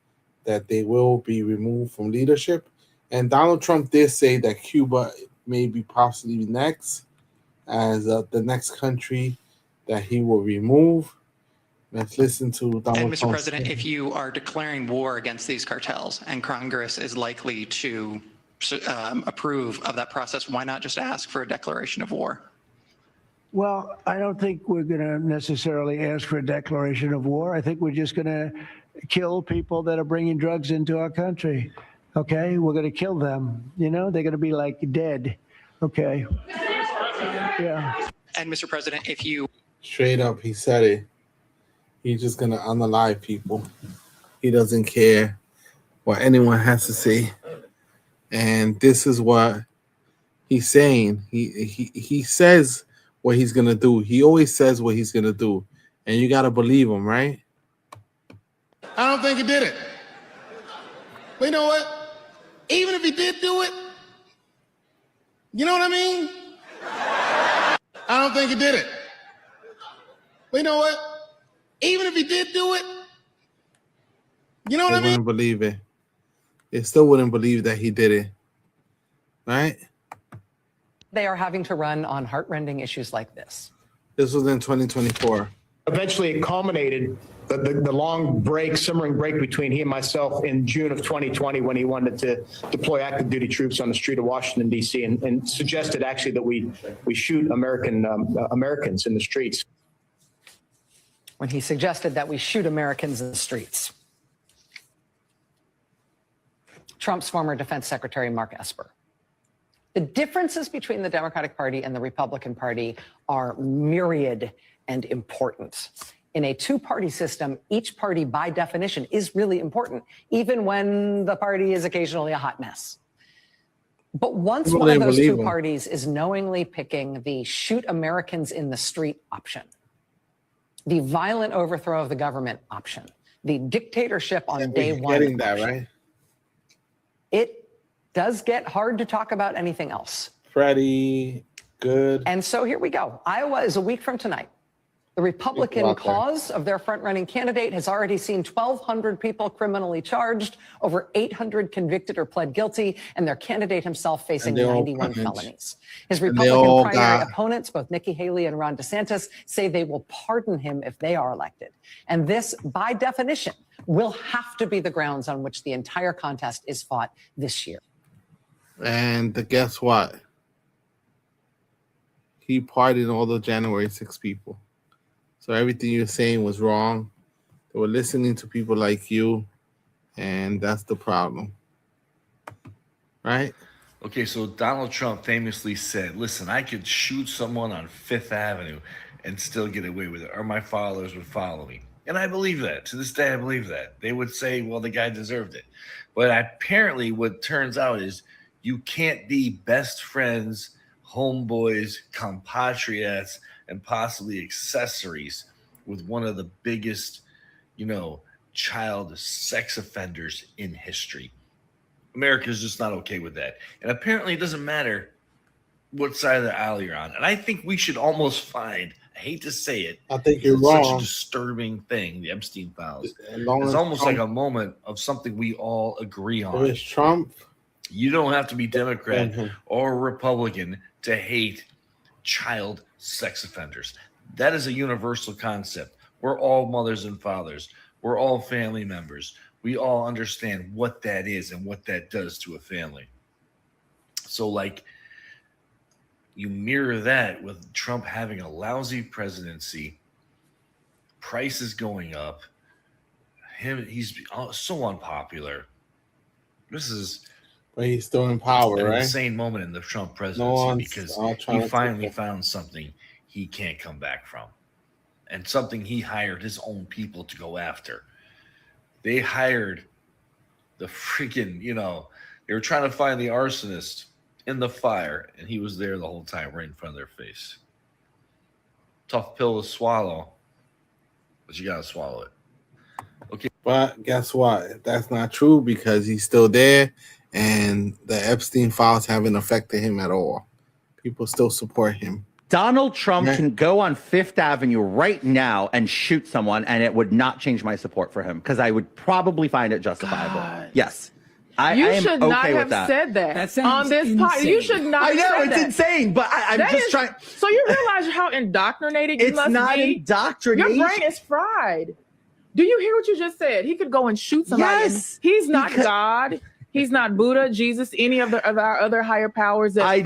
that they will be removed from leadership. And Donald Trump did say that Cuba may be possibly next as the next country that he will remove. Let's listen to Donald And Mr. Trump. President, if you are declaring war against these cartels and Congress is likely to approve of that process, why not just ask for a declaration of war? Well, I don't think we're going to necessarily ask for a declaration of war. I think we're just going to kill people that are bringing drugs into our country. Okay, we're going to kill them. You know, they're going to be like dead. Okay. Yeah. And Mr. President, if you Straight up, he said it. He's just gonna unalive people. He doesn't care what anyone has to say. And this is what he's saying. He says what he's gonna do. He always says what he's gonna do. And you gotta believe him, right? I don't think he did it. But you know what? Even if he did do it, you know what I mean? I don't think he did it. But you know what? Even if he did do it, you know what They I mean? wouldn't believe it. They still wouldn't believe that he did it. Right? They are having to run on heartrending issues like this. This was in 2024. Eventually, it culminated the long break, simmering break between he and myself in June of 2020 when he wanted to deploy active duty troops on the street of Washington, D.C. and suggested actually that we shoot Americans in the streets. When he suggested that we shoot Americans in the streets. Trump's former Defense Secretary, Mark Esper. The differences between the Democratic Party and the Republican Party are myriad and important. In a two-party system, each party by definition is really important, even when the party is occasionally a hot mess. But once People one of didn't those believe two him. parties is knowingly picking the shoot Americans in the street option, the violent overthrow of the government option, the dictatorship on day We're one. getting that, right? It does get hard to talk about anything else. Freddie, good. And so here we go. Iowa is a week from tonight. The Republican cause of their front-running candidate has already seen 1,200 people criminally charged, over 800 convicted or pled guilty, and their candidate himself facing 91 felonies. His Republican primary opponents, both Nikki Haley and Ron DeSantis, say they will pardon him if they are elected. And this, by definition, will have to be the grounds on which the entire contest is fought this year. And guess what? He pardoned all the January 6 people. So everything you're saying was wrong. They were listening to people like you, and that's the problem. Right? Okay, so Donald Trump famously said, listen, I could shoot someone on Fifth Avenue and still get away with it, or my followers would follow me. And I believe that. To this day, I believe that. They would say, well, the guy deserved it. But apparently what turns out is you can't be best friends, homeboys, compatriots, and possibly accessories with one of the biggest, child sex offenders in history. America's just not okay with that. And apparently it doesn't matter what side of the aisle you're on. And I think we should almost find, I hate to say it, I think you're it's wrong. such a disturbing thing, the Epstein files. As long It's as almost Trump- like a moment of something we all agree on. It was Trump. You don't have to be Democrat Mhm. or Republican to hate child sex offenders. That is a universal concept. We're all mothers and fathers. We're all family members. We all understand what that is and what that does to a family. So, you mirror that with Trump having a lousy presidency, prices going up, he's so unpopular. This is But he's still in power, an right? insane moment in the Trump presidency one's because trying he to finally take it. found something he can't come back from, and something he hired his own people to go after. They hired the freaking, they were trying to find the arsonist in the fire, and he was there the whole time right in front of their face. Tough pill to swallow, but you gotta swallow it. Okay. But guess what? That's not true because he's still there, and the Epstein files haven't affected him at all. People still support him. Donald Trump Right. can go on Fifth Avenue right now and shoot someone, and it would not change my support for him because I would probably find it justifiable. Yes. I You am should not okay with have that. said that, That sounds on this part. You should not. I know, have said it's that. insane, but I'm That just is- trying. So you realize how indoctrinated you It's must not be? indoctrination. Your brain is fried. Do you hear what you just said? He could go and shoot somebody. Yes, He's not because- God. He's not Buddha, Jesus, any of our other higher powers. That I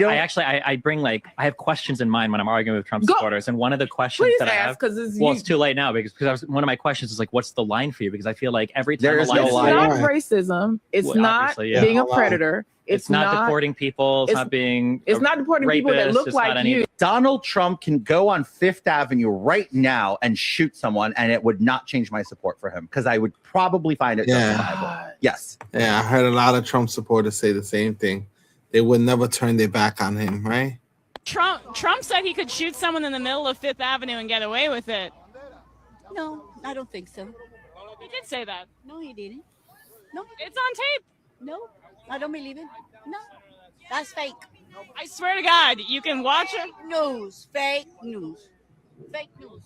bring I have questions in mind when I'm arguing with Trump Go- supporters, and one of the questions Please that I ask, have, 'cause it's well, you- it's too late now because one of my questions is what's the line for you? Because I feel like every time There a is line no It's line. not racism. It's Well, not obviously, yeah. being a No line. predator. It's not deporting people. It's not being. It's a not deporting people that rapist, look it's not like any- you. Donald Trump can go on Fifth Avenue right now and shoot someone, and it would not change my support for him because I would probably find it Yeah. justifiable. Yes. Yeah, I heard a lot of Trump supporters say the same thing. They would never turn their back on him, right? Trump said he could shoot someone in the middle of Fifth Avenue and get away with it. No, I don't think so. He did say that. No, he didn't. No, It's on tape. no, I don't believe it. No, that's fake. I swear to God, you can watch it. News, fake news, fake news.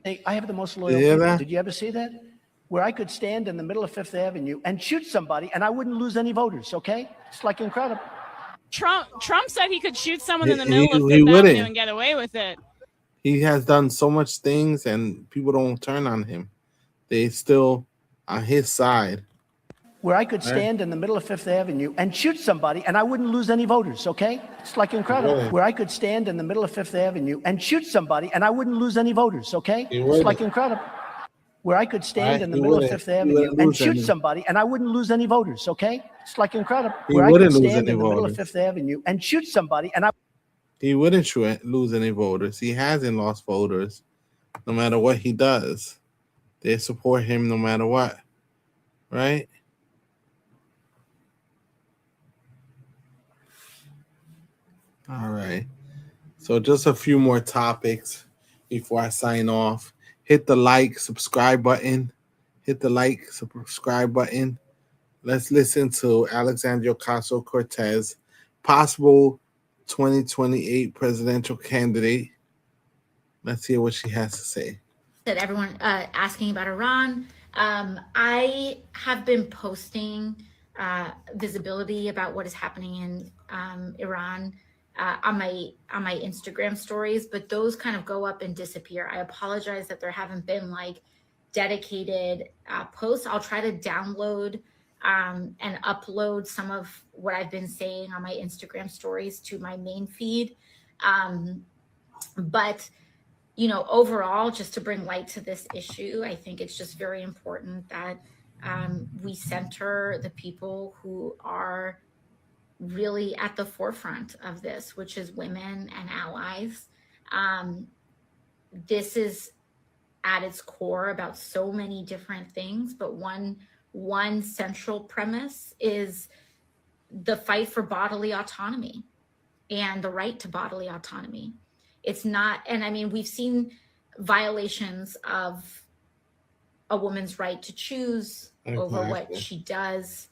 Hey, I have the most loyal Yeah, people. that- Did you ever see that? Where I could stand in the middle of Fifth Avenue and shoot somebody and I wouldn't lose any voters, okay? It's incredible. Trump said he could shoot someone in the He- middle of he Fifth wouldn't. Avenue and get away with it. He has done so much things, and people don't turn on him. They still on his side. Where I could Right. stand in the middle of Fifth Avenue and shoot somebody and I wouldn't lose any voters, okay? It's incredible. Really? Where I could stand in the middle of Fifth Avenue and shoot somebody and I wouldn't lose any voters, okay? You It's wouldn't. incredible. Where I could stand Right, in the you middle of wouldn't. Fifth You Avenue wouldn't and lose shoot any. somebody and I wouldn't lose any voters, okay? It's incredible. You Where I could wouldn't lose stand any in the middle of voters. Fifth Avenue and shoot somebody and I He wouldn't lose any voters. He hasn't lost voters, no matter what he does. They support him no matter what, right? All right. So just a few more topics before I sign off. Hit the like, subscribe button. hit the like, subscribe button. Let's listen to Alexandria Ocasio-Cortez, possible 2028 presidential candidate. Let's hear what she has to say. That everyone asking about Iran. I have been posting visibility about what is happening in Iran on my Instagram stories, but those kind of go up and disappear. I apologize that there haven't been like dedicated posts. I'll try to download and upload some of what I've been saying on my Instagram stories to my main feed. But you know, overall, just to bring light to this issue, I think it's just very important that we center the people who are really at the forefront of this, which is women and allies. This is at its core about so many different things, but one central premise is the fight for bodily autonomy and the right to bodily autonomy. It's not, and I mean, we've seen violations of a woman's right to choose over what she does,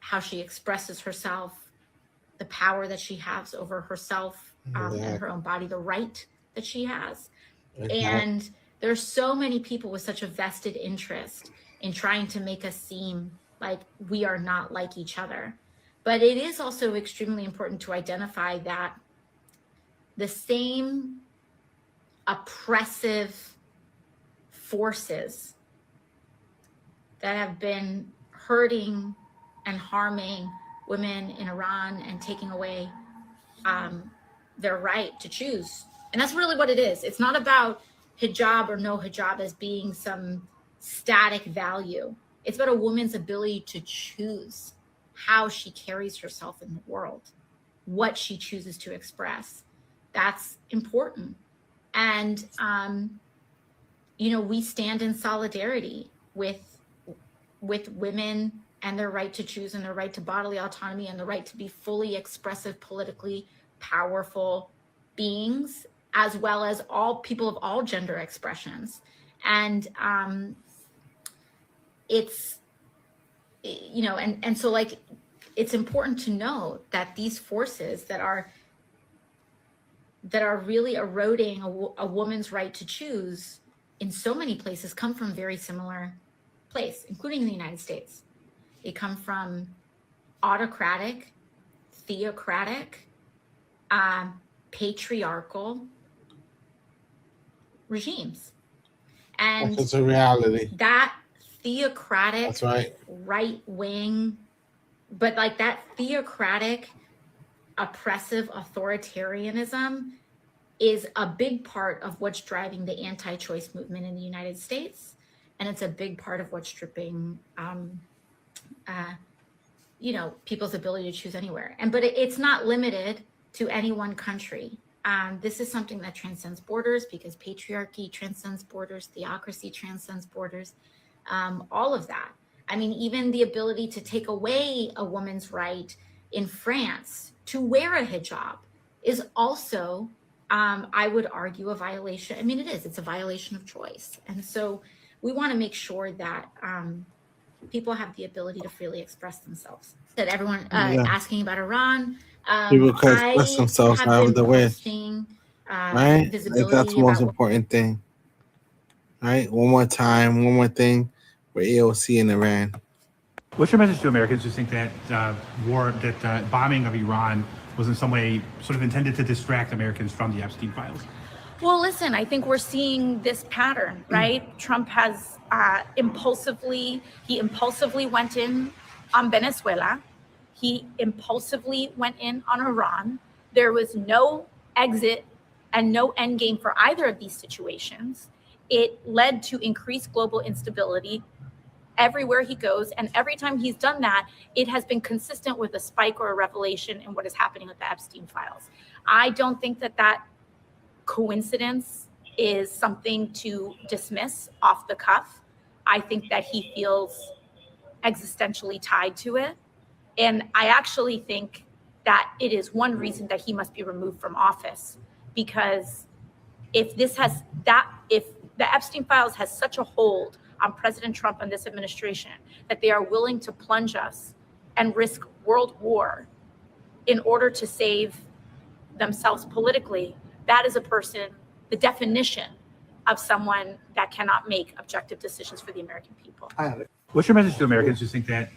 how she expresses herself, the power that she has over herself and her own body, the right that she has. And there's so many people with such a vested interest in trying to make us seem like we are not like each other. But it is also extremely important to identify that the same oppressive forces that have been hurting and harming women in Iran and taking away their right to choose. And that's really what it is. It's not about hijab or no hijab as being some static value. It's about a woman's ability to choose how she carries herself in the world, what she chooses to express. That's important. And, you know, we stand in solidarity with women and their right to choose and their right to bodily autonomy and the right to be fully expressive, politically powerful beings, as well as all people of all gender expressions. And it's, you know, and so like, it's important to know that these forces that are really eroding a woman's right to choose in so many places come from very similar place, including the United States. They come from autocratic, theocratic, patriarchal regimes. And it's a reality. That theocratic, that's right, right wing, but like that theocratic, oppressive authoritarianism is a big part of what's driving the anti-choice movement in the United States. And it's a big part of what's stripping, you know, people's ability to choose anywhere. But it's not limited to any one country. This is something that transcends borders because patriarchy transcends borders, theocracy transcends borders, all of that. I mean, even the ability to take away a woman's right in France to wear a hijab is also, I would argue, a violation. I mean, it is. It's a violation of choice. And so we want to make sure that people have the ability to freely express themselves. That everyone asking about Iran, people can express themselves however they wish, right? Like that's the most important thing, right? One more time, one more thing for AOC in Iran. What's your message to Americans who think that bombing of Iran was in some way sort of intended to distract Americans from the Epstein files? Well, listen, I think we're seeing this pattern, right? Trump has impulsively went in on Venezuela. He impulsively went in on Iran. There was no exit and no end game for either of these situations. It led to increased global instability everywhere he goes. And every time he's done that, it has been consistent with a spike or a revelation in what is happening with the Epstein files. I don't think that coincidence is something to dismiss off the cuff. I think that he feels existentially tied to it. And I actually think that it is one reason that he must be removed from office, because if the Epstein files has such a hold on President Trump and this administration, that they are willing to plunge us and risk world war in order to save themselves politically, that is a person, the definition of someone that cannot make objective decisions for the American people. What's your message to Americans who think that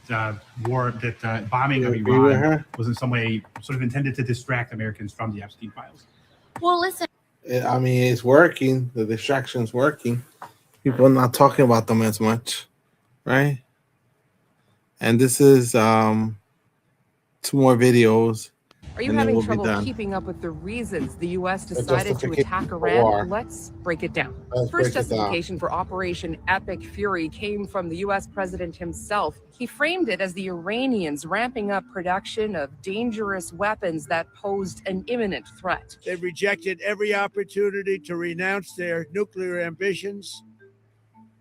bombing of Iran was in some way sort of intended to distract Americans from the Epstein files? Well, listen. I mean, it's working. The distraction's working. People are not talking about them as much, right? And this is 2 more videos. Are you and then having we'll be trouble done. keeping up with the reasons the U.S. The decided to justification attack for Iran? war. Let's break it down. Let's First break it down. justification for Operation Epic Fury came from the U.S. president himself. He framed it as the Iranians ramping up production of dangerous weapons that posed an imminent threat. They've rejected every opportunity to renounce their nuclear ambitions,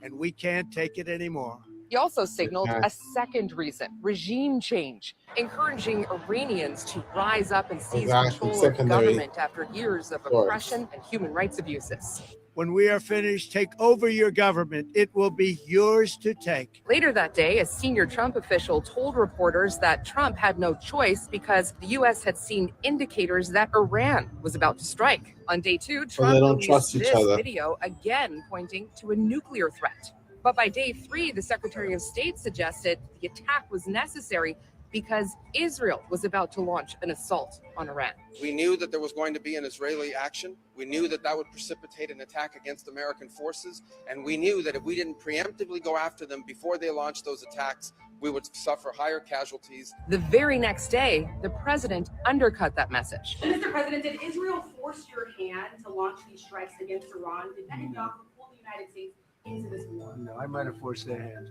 and we can't take it anymore. He also signaled Okay. a second reason, regime change, encouraging Iranians to rise up and seize Exactly, control of secondary government after years of source. oppression and human rights abuses. When we are finished, take over your government. It will be yours to take. Later that day, a senior Trump official told reporters that Trump had no choice because the U.S. had seen indicators that Iran was about to strike. On day 2, Well, Trump they don't released trust each this other. video again pointing to a nuclear threat. But by day 3, the Secretary of State suggested the attack was necessary because Israel was about to launch an assault on Iran. We knew that there was going to be an Israeli action. We knew that that would precipitate an attack against American forces. And we knew that if we didn't preemptively go after them before they launched those attacks, we would suffer higher casualties. The very next day, the president undercut that message. Mr. President, did Israel force your hand to launch these strikes against Iran? Did Netanyahu pull the United States into this war? No, I might have forced their hand.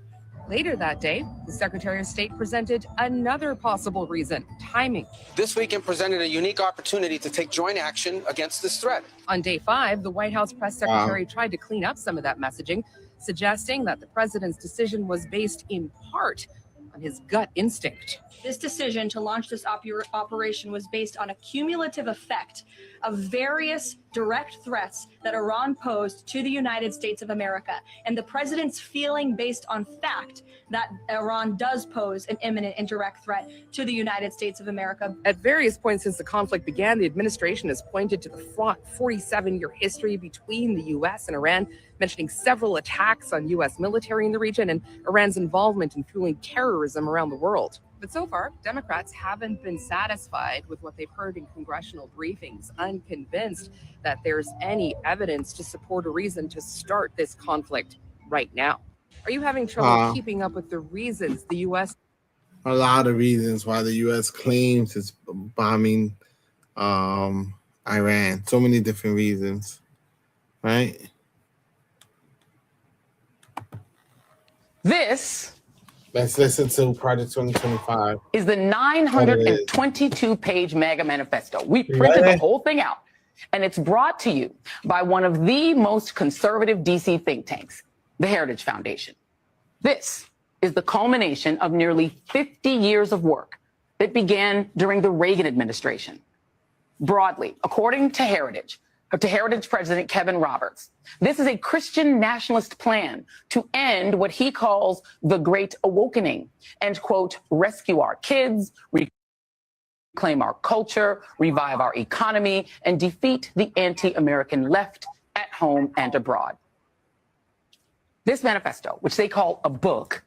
Later that day, the Secretary of State presented another possible reason, timing. This weekend presented a unique opportunity to take joint action against this threat. On day 5, the White House press secretary tried to clean up some of that messaging, suggesting that the president's decision was based in part on his gut instinct. This decision to launch this operation was based on a cumulative effect of various direct threats that Iran posed to the United States of America, and the president's feeling based on fact that Iran does pose an imminent and direct threat to the United States of America. At various points since the conflict began, the administration has pointed to the fraught 47-year history between the U.S. and Iran, mentioning several attacks on U.S. military in the region and Iran's involvement in fueling terrorism around the world. But so far, Democrats haven't been satisfied with what they've heard in congressional briefings, unconvinced that there's any evidence to support a reason to start this conflict right now. Are you having trouble keeping up with the reasons the U.S. A lot of reasons why the U.S. claims it's bombing Iran. So many different reasons, right? Let's listen to Project 2025. Is the 922-page mega manifesto. We printed the whole thing out, and it's brought to you by one of the most conservative DC think tanks, the Heritage Foundation. This is the culmination of nearly 50 years of work that began during the Reagan administration. Broadly, according to Heritage President Kevin Roberts, this is a Christian nationalist plan to end what he calls the Great Awakening and, quote, rescue our kids, reclaim our culture, revive our economy, and defeat the anti-American left at home and abroad. This manifesto, which they call a book,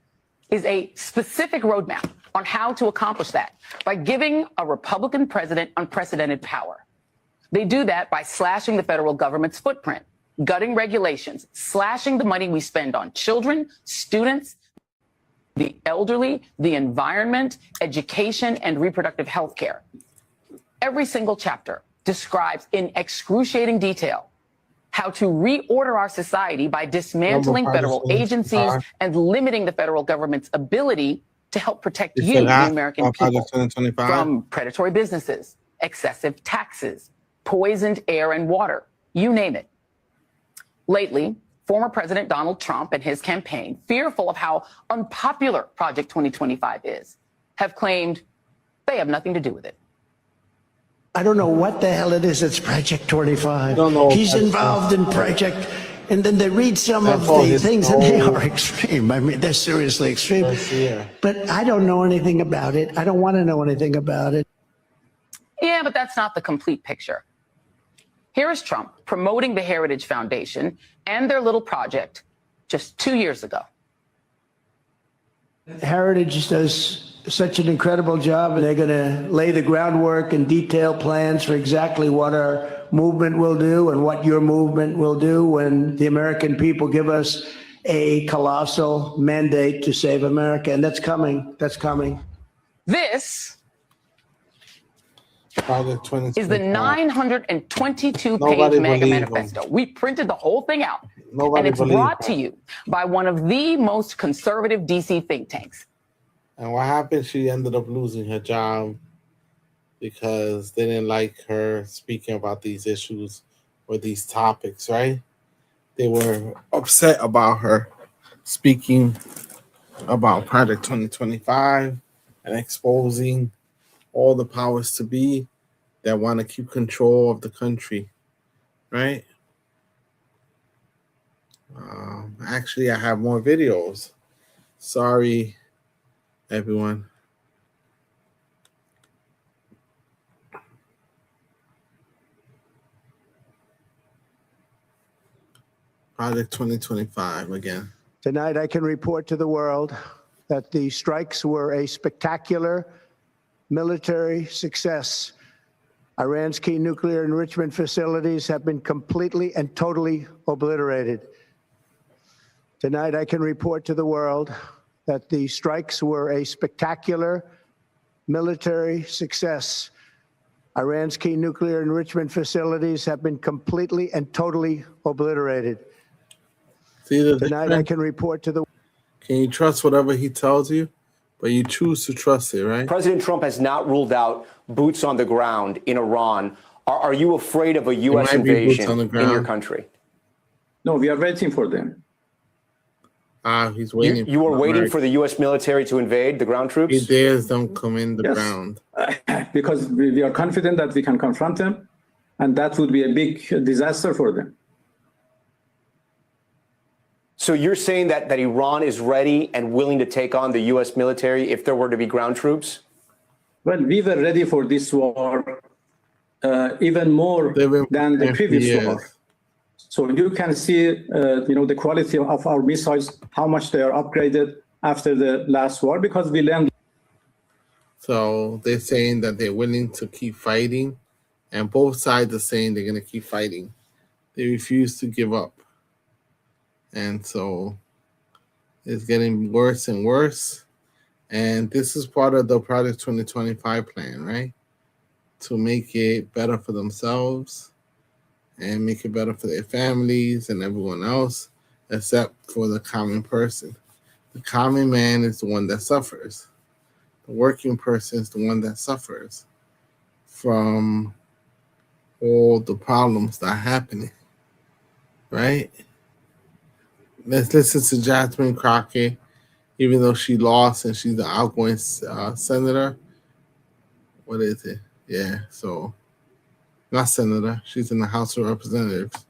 is a specific roadmap on how to accomplish that by giving a Republican president unprecedented power. They do that by slashing the federal government's footprint, gutting regulations, slashing the money we spend on children, students, the elderly, the environment, education, and reproductive health care. Every single chapter describes in excruciating detail how to reorder our society by dismantling federal agencies and limiting the federal government's ability to help protect you, the American people, from predatory businesses, excessive taxes, poisoned air and water, you name it. Lately, former President Donald Trump and his campaign, fearful of how unpopular Project 2025 is, have claimed they have nothing to do with it. I don't know what the hell it is. It's Project 25. He's involved in Project And then they read some of the things, and they are extreme. I mean, they're seriously extreme. But I don't know anything about it. I don't want to know anything about it. Yeah, but that's not the complete picture. Here is Trump promoting the Heritage Foundation and their little project just 2 years ago. Heritage does such an incredible job, and they're going to lay the groundwork and detail plans for exactly what our movement will do and what your movement will do when the American people give us a colossal mandate to save America. And that's coming. That's coming. This Project is the 922-page Nobody mega believe manifesto. We printed the whole thing out, Nobody and it's believe brought them. to you by one of the most conservative DC think tanks. And what happened? She ended up losing her job because they didn't like her speaking about these issues or these topics, right? They were upset about her speaking about Project 2025 and exposing all the powers to be that want to keep control of the country, right? Actually, I have more videos. Sorry, everyone. Project 2025 again. Tonight, I can report to the world that the strikes were a spectacular military success. Iran's key nuclear enrichment facilities have been completely and totally obliterated. Tonight, I can report to the world that the strikes were a spectacular military success. Iran's key nuclear enrichment facilities have been completely and totally obliterated. See the Tonight, I can report to the. Can you trust whatever he tells you? But you choose to trust it, right? President Trump has not ruled out boots on the ground in Iran. Are you afraid of a U.S. might be boots on invasion the in ground. your country? No, we are waiting for them. He's waiting. You are waiting for the U.S. military to invade the ground troops? He dares them come in the Yes. ground. Because we are confident that we can confront them, and that would be a big disaster for them. So you're saying that Iran is ready and willing to take on the U.S. military if there were to be ground troops? Well, we were ready for this war even more than the previous war. So you can see, the quality of our missiles, how much they are upgraded after the last war, because we learned. So they're saying that they're willing to keep fighting, and both sides are saying they're going to keep fighting. They refuse to give up. And so it's getting worse and worse. And this is part of the Project 2025 plan, right? To make it better for themselves and make it better for their families and everyone else, except for the common person. The common man is the one that suffers. The working person is the one that suffers from all the problems that are happening, right? Let's listen to Jasmine Crockett, even though she lost and she's the outgoing senator. What is it? Yeah, so not senator. She's in the House of Representatives.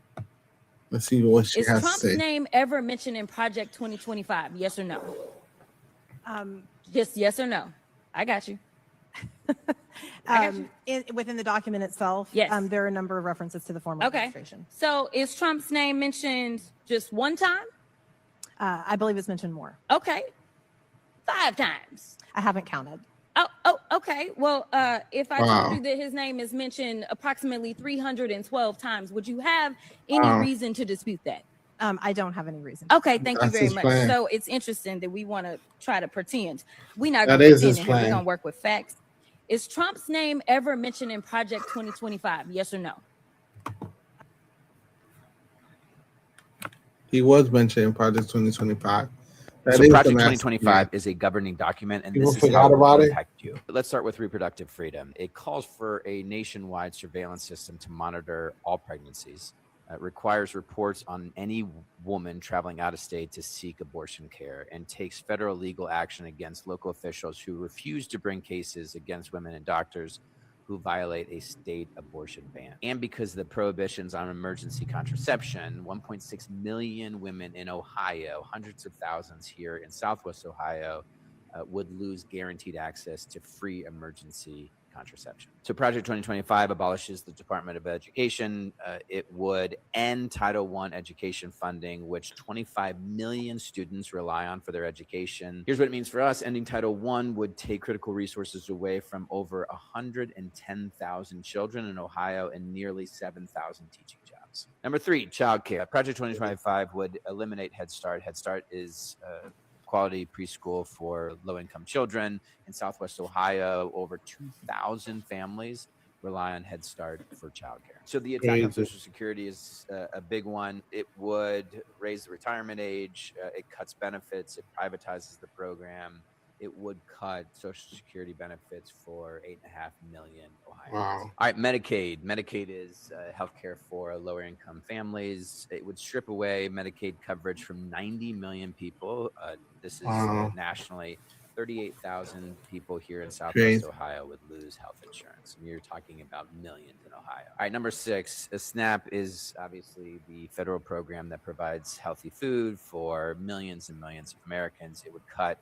Let's see what she Is has Trump's to say. name ever mentioned in Project 2025? Yes or no? Just yes or no. I got you. Within the document itself, Yes. there are a number of references to the former Okay. administration. So is Trump's name mentioned just one time? I believe it's mentioned more. Okay. 5 times. I haven't counted. Oh, okay. Well, if I Wow. told you that his name is mentioned approximately 312 times, would you have any Wow. reason to dispute that? I don't have any reason. Okay, thank you That's very his much. plan. So it's interesting that we want to try to pretend. We're not That going to is pretend his in here. We're plan. going to work with facts. Is Trump's name ever mentioned in Project 2025? Yes or no? He was mentioned in Project 2025. That So is the Project master 2025 plan. is a governing document, and People this is forgot how it about will it? impact you. Let's start with reproductive freedom. It calls for a nationwide surveillance system to monitor all pregnancies. It requires reports on any woman traveling out of state to seek abortion care, and takes federal legal action against local officials who refuse to bring cases against women and doctors who violate a state abortion ban. And because of the prohibitions on emergency contraception, 1.6 million women in Ohio, hundreds of thousands here in Southwest Ohio, would lose guaranteed access to free emergency contraception. So Project 2025 abolishes the Department of Education. It would end Title I education funding, which 25 million students rely on for their education. Here's what it means for us. Ending Title I would take critical resources away from over 110,000 children in Ohio and nearly 7,000 teaching jobs. Number 3, childcare. Project 2025 would eliminate Head Start. Head Start is quality preschool for low-income children. In Southwest Ohio, over 2,000 families rely on Head Start for childcare. So the attack on Social Security is a big one. It would raise the retirement age. It cuts benefits. It privatizes the program. It would cut Social Security benefits for 8.5 million Ohioans. Wow. All right, Medicaid. Medicaid is healthcare for lower income families. It would strip away Medicaid coverage from 90 million people. This is nationally. 38,000 people here in Southwest Ohio would lose health insurance. And you're talking about millions in Ohio. All right, number 6, SNAP is obviously the federal program that provides healthy food for millions and millions of Americans. It would cut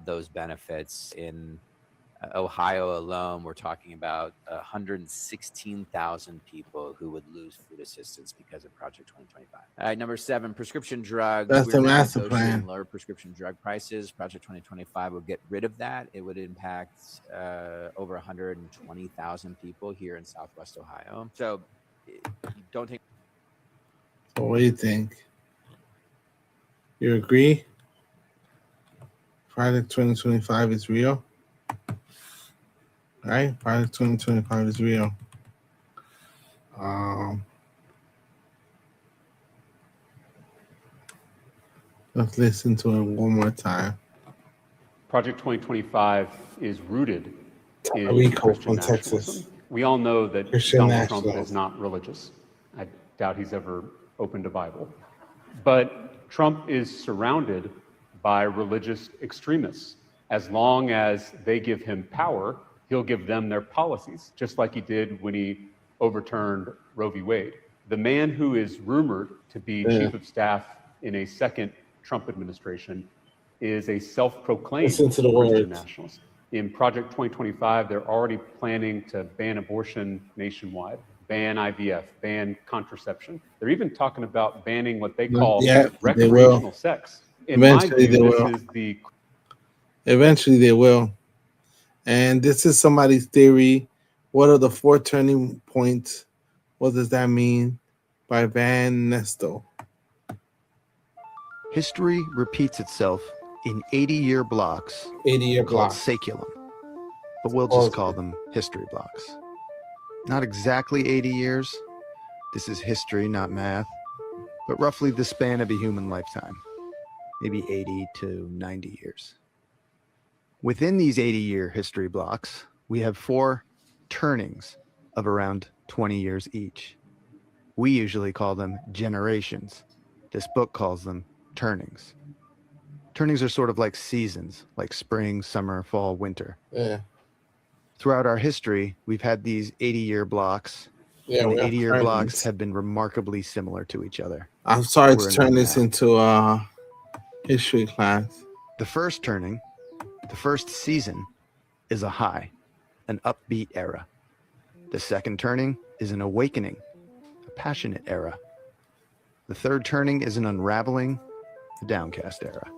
those benefits. In Ohio alone, we're talking about 116,000 people who would lose food assistance because of Project 2025. All right, number 7, prescription drugs. That's the master negotiating plan. Lower prescription drug prices. Project 2025 would get rid of that. It would impact over 120,000 people here in Southwest Ohio. So you don't take. So what do you think? You agree? Project 2025 is real? Right? Project 2025 is real. Let's listen to it one more time. Project 2025 is rooted in Rico Christian from nationalism. Texas. We all know that Christian Donald Trump nationalism. is not religious. I doubt he's ever opened a Bible. But Trump is surrounded by religious extremists. As long as they give him power, he'll give them their policies, just like he did when he overturned Roe v. Wade. The man who is rumored to be chief of staff in a second Trump administration is a self-proclaimed Listen to the Christian words. nationalist. In Project 2025, they're already planning to ban abortion nationwide, ban IVF, ban contraception. They're even talking about banning what they call recreational sex. In Eventually my view, they this will. is the Eventually they will. And this is somebody's theory. What are the 4 turning points? What does that mean? By Van Nesto. History repeats itself in 80-year blocks 80-year called blocks. saeculum, but we'll just call them history blocks. Not exactly 80 years. This is history, not math, but roughly the span of a human lifetime, maybe 80 to 90 years. Within these 80-year history blocks, we have 4 turnings of around 20 years each. We usually call them generations. This book calls them turnings. Turnings are sort of like seasons, like spring, summer, fall, winter. Yeah. Throughout our history, we've had these 80-year blocks, Yeah, and we the have 80-year turnings. blocks have been remarkably similar to each other. I'm sorry We're to in turn them this now. into history class. The first turning, the first season, is a high, an upbeat era. The second turning is an awakening, a passionate era. The third turning is an unraveling, a downcast era.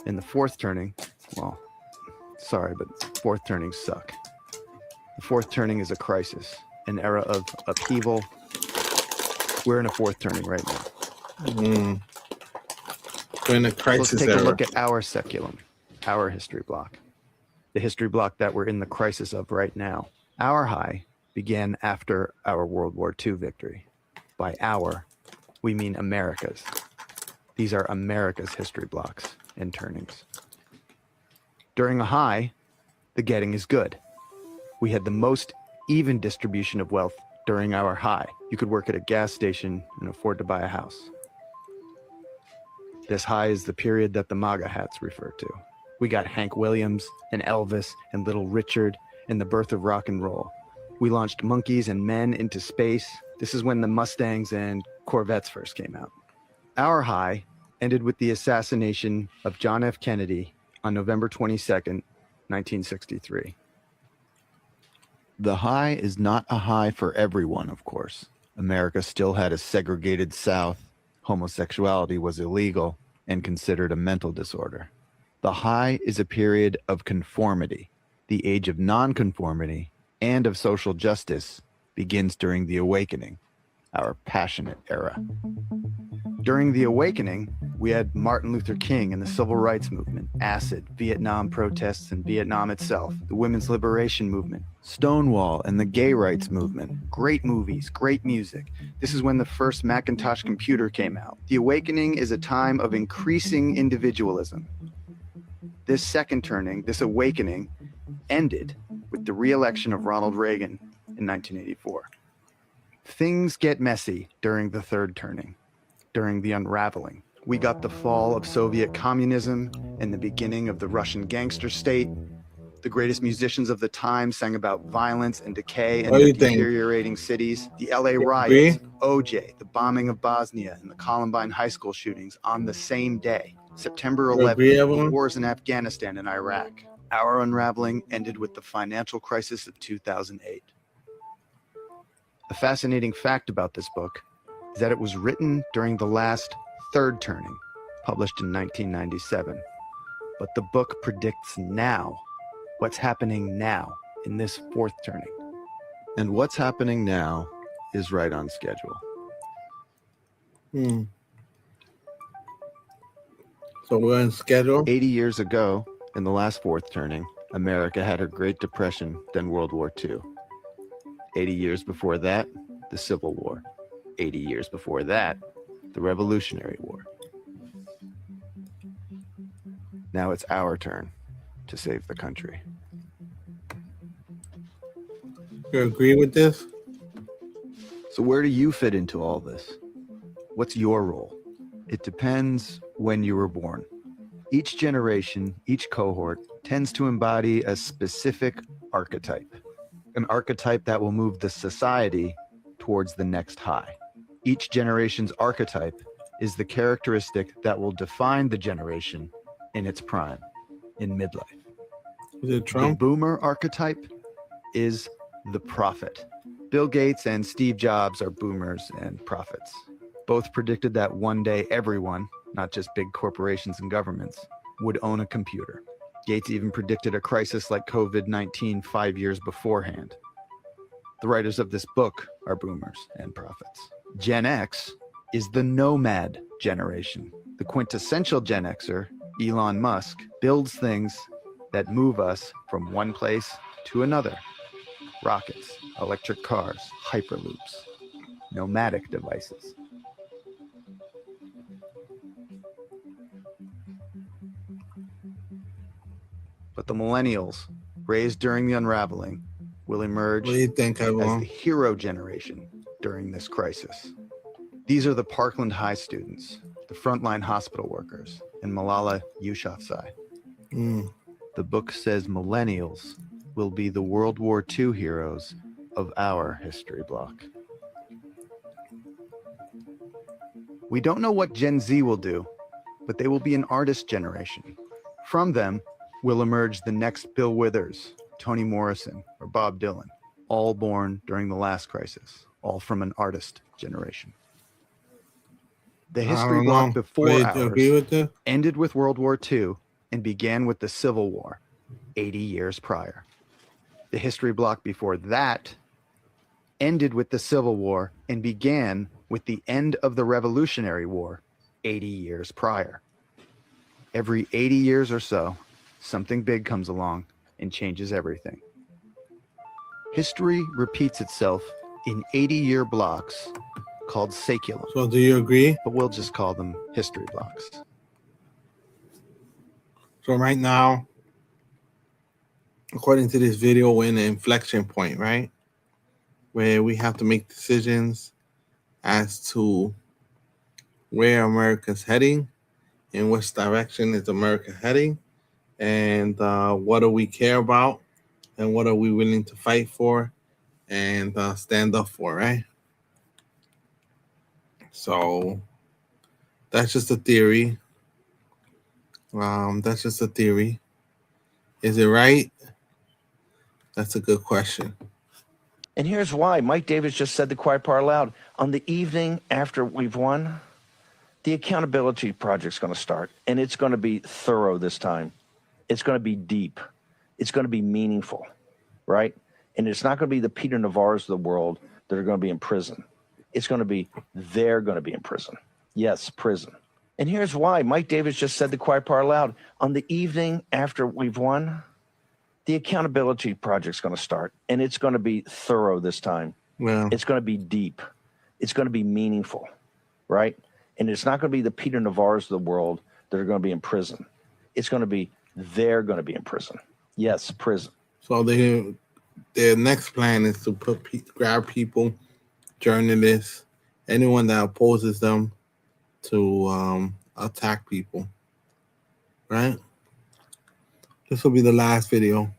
And the fourth turning, well, sorry, but fourth turnings suck. The fourth turning is a crisis, an era of upheaval. We're in a fourth turning right now. We're in a So crisis let's take era. a look at our seculum, our history block, the history block that we're in the crisis of right now. Our high began after our World War II victory. By our, we mean America's. These are America's history blocks and turnings. During a high, the getting is good. We had the most even distribution of wealth during our high. You could work at a gas station and afford to buy a house. This high is the period that the MAGA hats refer to. We got Hank Williams and Elvis and Little Richard and the birth of rock and roll. We launched monkeys and men into space. This is when the Mustangs and Corvettes first came out. Our high ended with the assassination of John F. Kennedy on November 22nd, 1963. The high is not a high for everyone, of course. America still had a segregated South. Homosexuality was illegal and considered a mental disorder. The high is a period of conformity. The age of nonconformity and of social justice begins during the Awakening, our passionate era. During the Awakening, we had Martin Luther King and the Civil Rights Movement, acid, Vietnam protests and Vietnam itself, the Women's Liberation Movement, Stonewall and the Gay Rights Movement, great movies, great music. This is when the first Macintosh computer came out. The Awakening is a time of increasing individualism. This second turning, this awakening, ended with the re-election of Ronald Reagan in 1984. Things get messy during the third turning, during the unraveling. We got the fall of Soviet communism and the beginning of the Russian gangster state. The greatest musicians of the time sang about violence and decay in their deteriorating cities. The LA riots, OJ, the bombing of Bosnia, and the Columbine high school shootings on the same day. September 11th, the wars in Afghanistan and Iraq. Our unraveling ended with the financial crisis of 2008. A fascinating fact about this book is that it was written during the last third turning, published in 1997. But the book predicts now, what's happening now in this fourth turning. And what's happening now is right on schedule. So we're on schedule? 80 years ago, in the last fourth turning, America had her Great Depression, then World War II. 80 years before that, the Civil War. 80 years before that, the Revolutionary War. Now it's our turn to save the country. You agree with this? So where do you fit into all this? What's your role? It depends when you were born. Each generation, each cohort tends to embody a specific archetype, an archetype that will move the society towards the next high. Each generation's archetype is the characteristic that will define the generation in its prime, in midlife. Is it Trump? The boomer archetype is the prophet. Bill Gates and Steve Jobs are boomers and prophets. Both predicted that one day everyone, not just big corporations and governments, would own a computer. Gates even predicted a crisis like COVID-19 5 years beforehand. The writers of this book are boomers and prophets. Gen X is the nomad generation. The quintessential Gen Xer, Elon Musk, builds things that move us from one place to another. Rockets, electric cars, hyperloops, nomadic devices. But the millennials, raised during the unraveling, will emerge What do you think, as Evan? the hero generation during this crisis. These are the Parkland High students, the frontline hospital workers, and Malala Yousafzai. The book says millennials will be the World War II heroes of our history block. We don't know what Gen Z will do, but they will be an artist generation. From them will emerge the next Bill Withers, Toni Morrison, or Bob Dylan, all born during the last crisis, all from an artist generation. The history block before ours ended with World War II and began with the Civil War, 80 years prior. The history block before that ended with the Civil War and began with the end of the Revolutionary War, 80 years prior. Every 80 years or so, something big comes along and changes everything. History repeats itself in 80-year blocks called saculum. So do you agree? But we'll just call them history blocks. So right now, according to this video, we're in an inflection point, right? Where we have to make decisions as to where America's heading, in which direction is America heading, and what do we care about, and what are we willing to fight for, and stand up for, right? So that's just a theory. That's just a theory. Is it right? That's a good question. And here's why. Mike Davis just said the quiet part aloud. On the evening after we've won, the accountability project's going to start, and it's going to be thorough this time. It's going to be deep. It's going to be meaningful, right? And it's not going to be the Peter Navarros of the world that are going to be in prison. It's going to be, they're going to be in prison. Yes, prison. And here's why. Mike Davis just said the quiet part aloud. On the evening after we've won, the accountability project's going to start, and it's going to be thorough this time. Well, it's going to be deep. It's going to be meaningful, right? And it's not going to be the Peter Navarros of the world that are going to be in prison. It's going to be, they're going to be in prison. Yes, prison. So their next plan is to grab people, journalists, anyone that opposes them, to attack people, right? This will be the last video.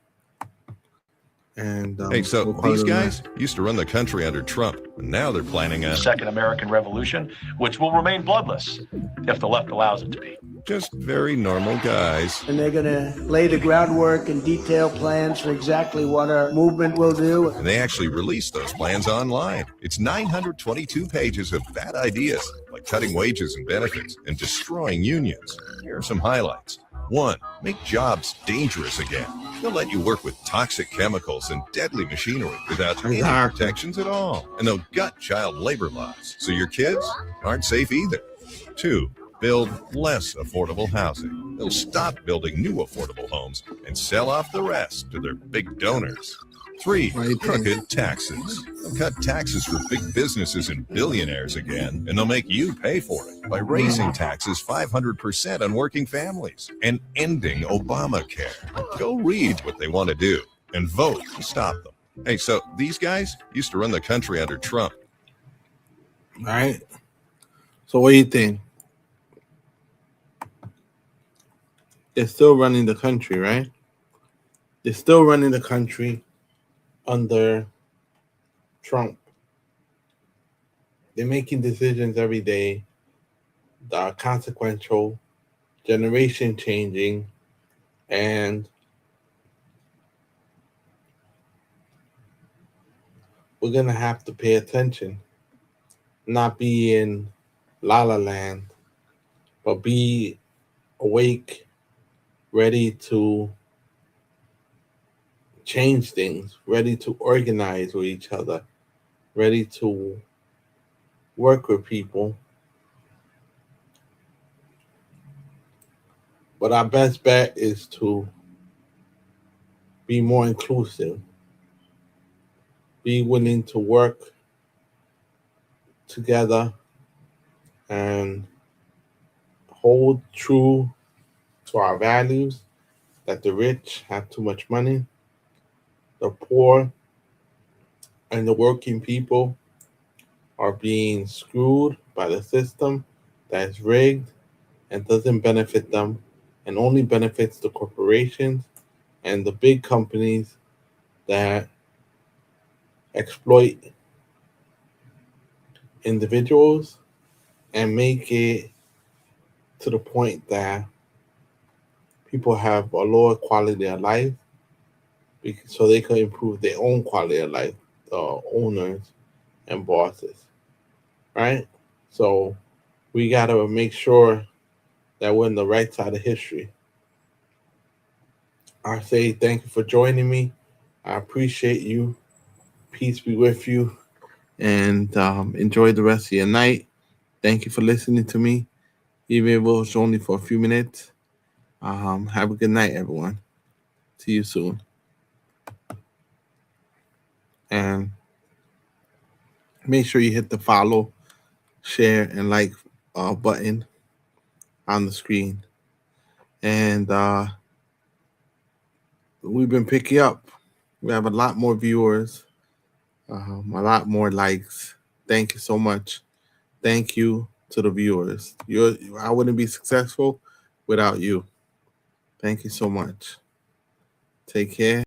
And hey, so these guys used to run the country under Trump, and now they're planning a second American Revolution, which will remain bloodless if the left allows it to be. Just very normal guys. And they're going to lay the groundwork and detail plans for exactly what our movement will do. And they actually released those plans online. It's 922 pages of bad ideas, like cutting wages and benefits and destroying unions. Here are some highlights. 1, make jobs dangerous again. They'll let you work with toxic chemicals and deadly machinery without any protections at all. And they'll gut child labor laws, so your kids aren't safe either. 2, build less affordable housing. They'll stop building new affordable homes and sell off the rest to their big donors. 3, crooked taxes. They'll cut taxes for big businesses and billionaires again, and they'll make you pay for it by raising taxes 500% on working families and ending Obamacare. Go read what they want to do and vote to stop them. Hey, so these guys used to run the country under Trump. All right. So what do you think? They're still running the country, right? They're still running the country under Trump. They're making decisions every day that are consequential, generation changing, and we're going to have to pay attention, not be in la la land, but be awake, ready to change things, ready to organize with each other, ready to work with people. But our best bet is to be more inclusive, be willing to work together and hold true to our values, that the rich have too much money, the poor and the working people are being screwed by the system that is rigged and doesn't benefit them and only benefits the corporations and the big companies that exploit individuals and make it to the point that people have a lower quality of life so they can improve their own quality of life, owners and bosses, right? So we got to make sure that we're on the right side of history. I say thank you for joining me. I appreciate you. Peace be with you. And enjoy the rest of your night. Thank you for listening to me, even if it was only for a few minutes. Have a good night, everyone. See you soon. And make sure you hit the follow, share, and like button on the screen. And we've been picking up. We have a lot more viewers, a lot more likes. Thank you so much. Thank you to the viewers. I wouldn't be successful without you. Thank you so much. Take care.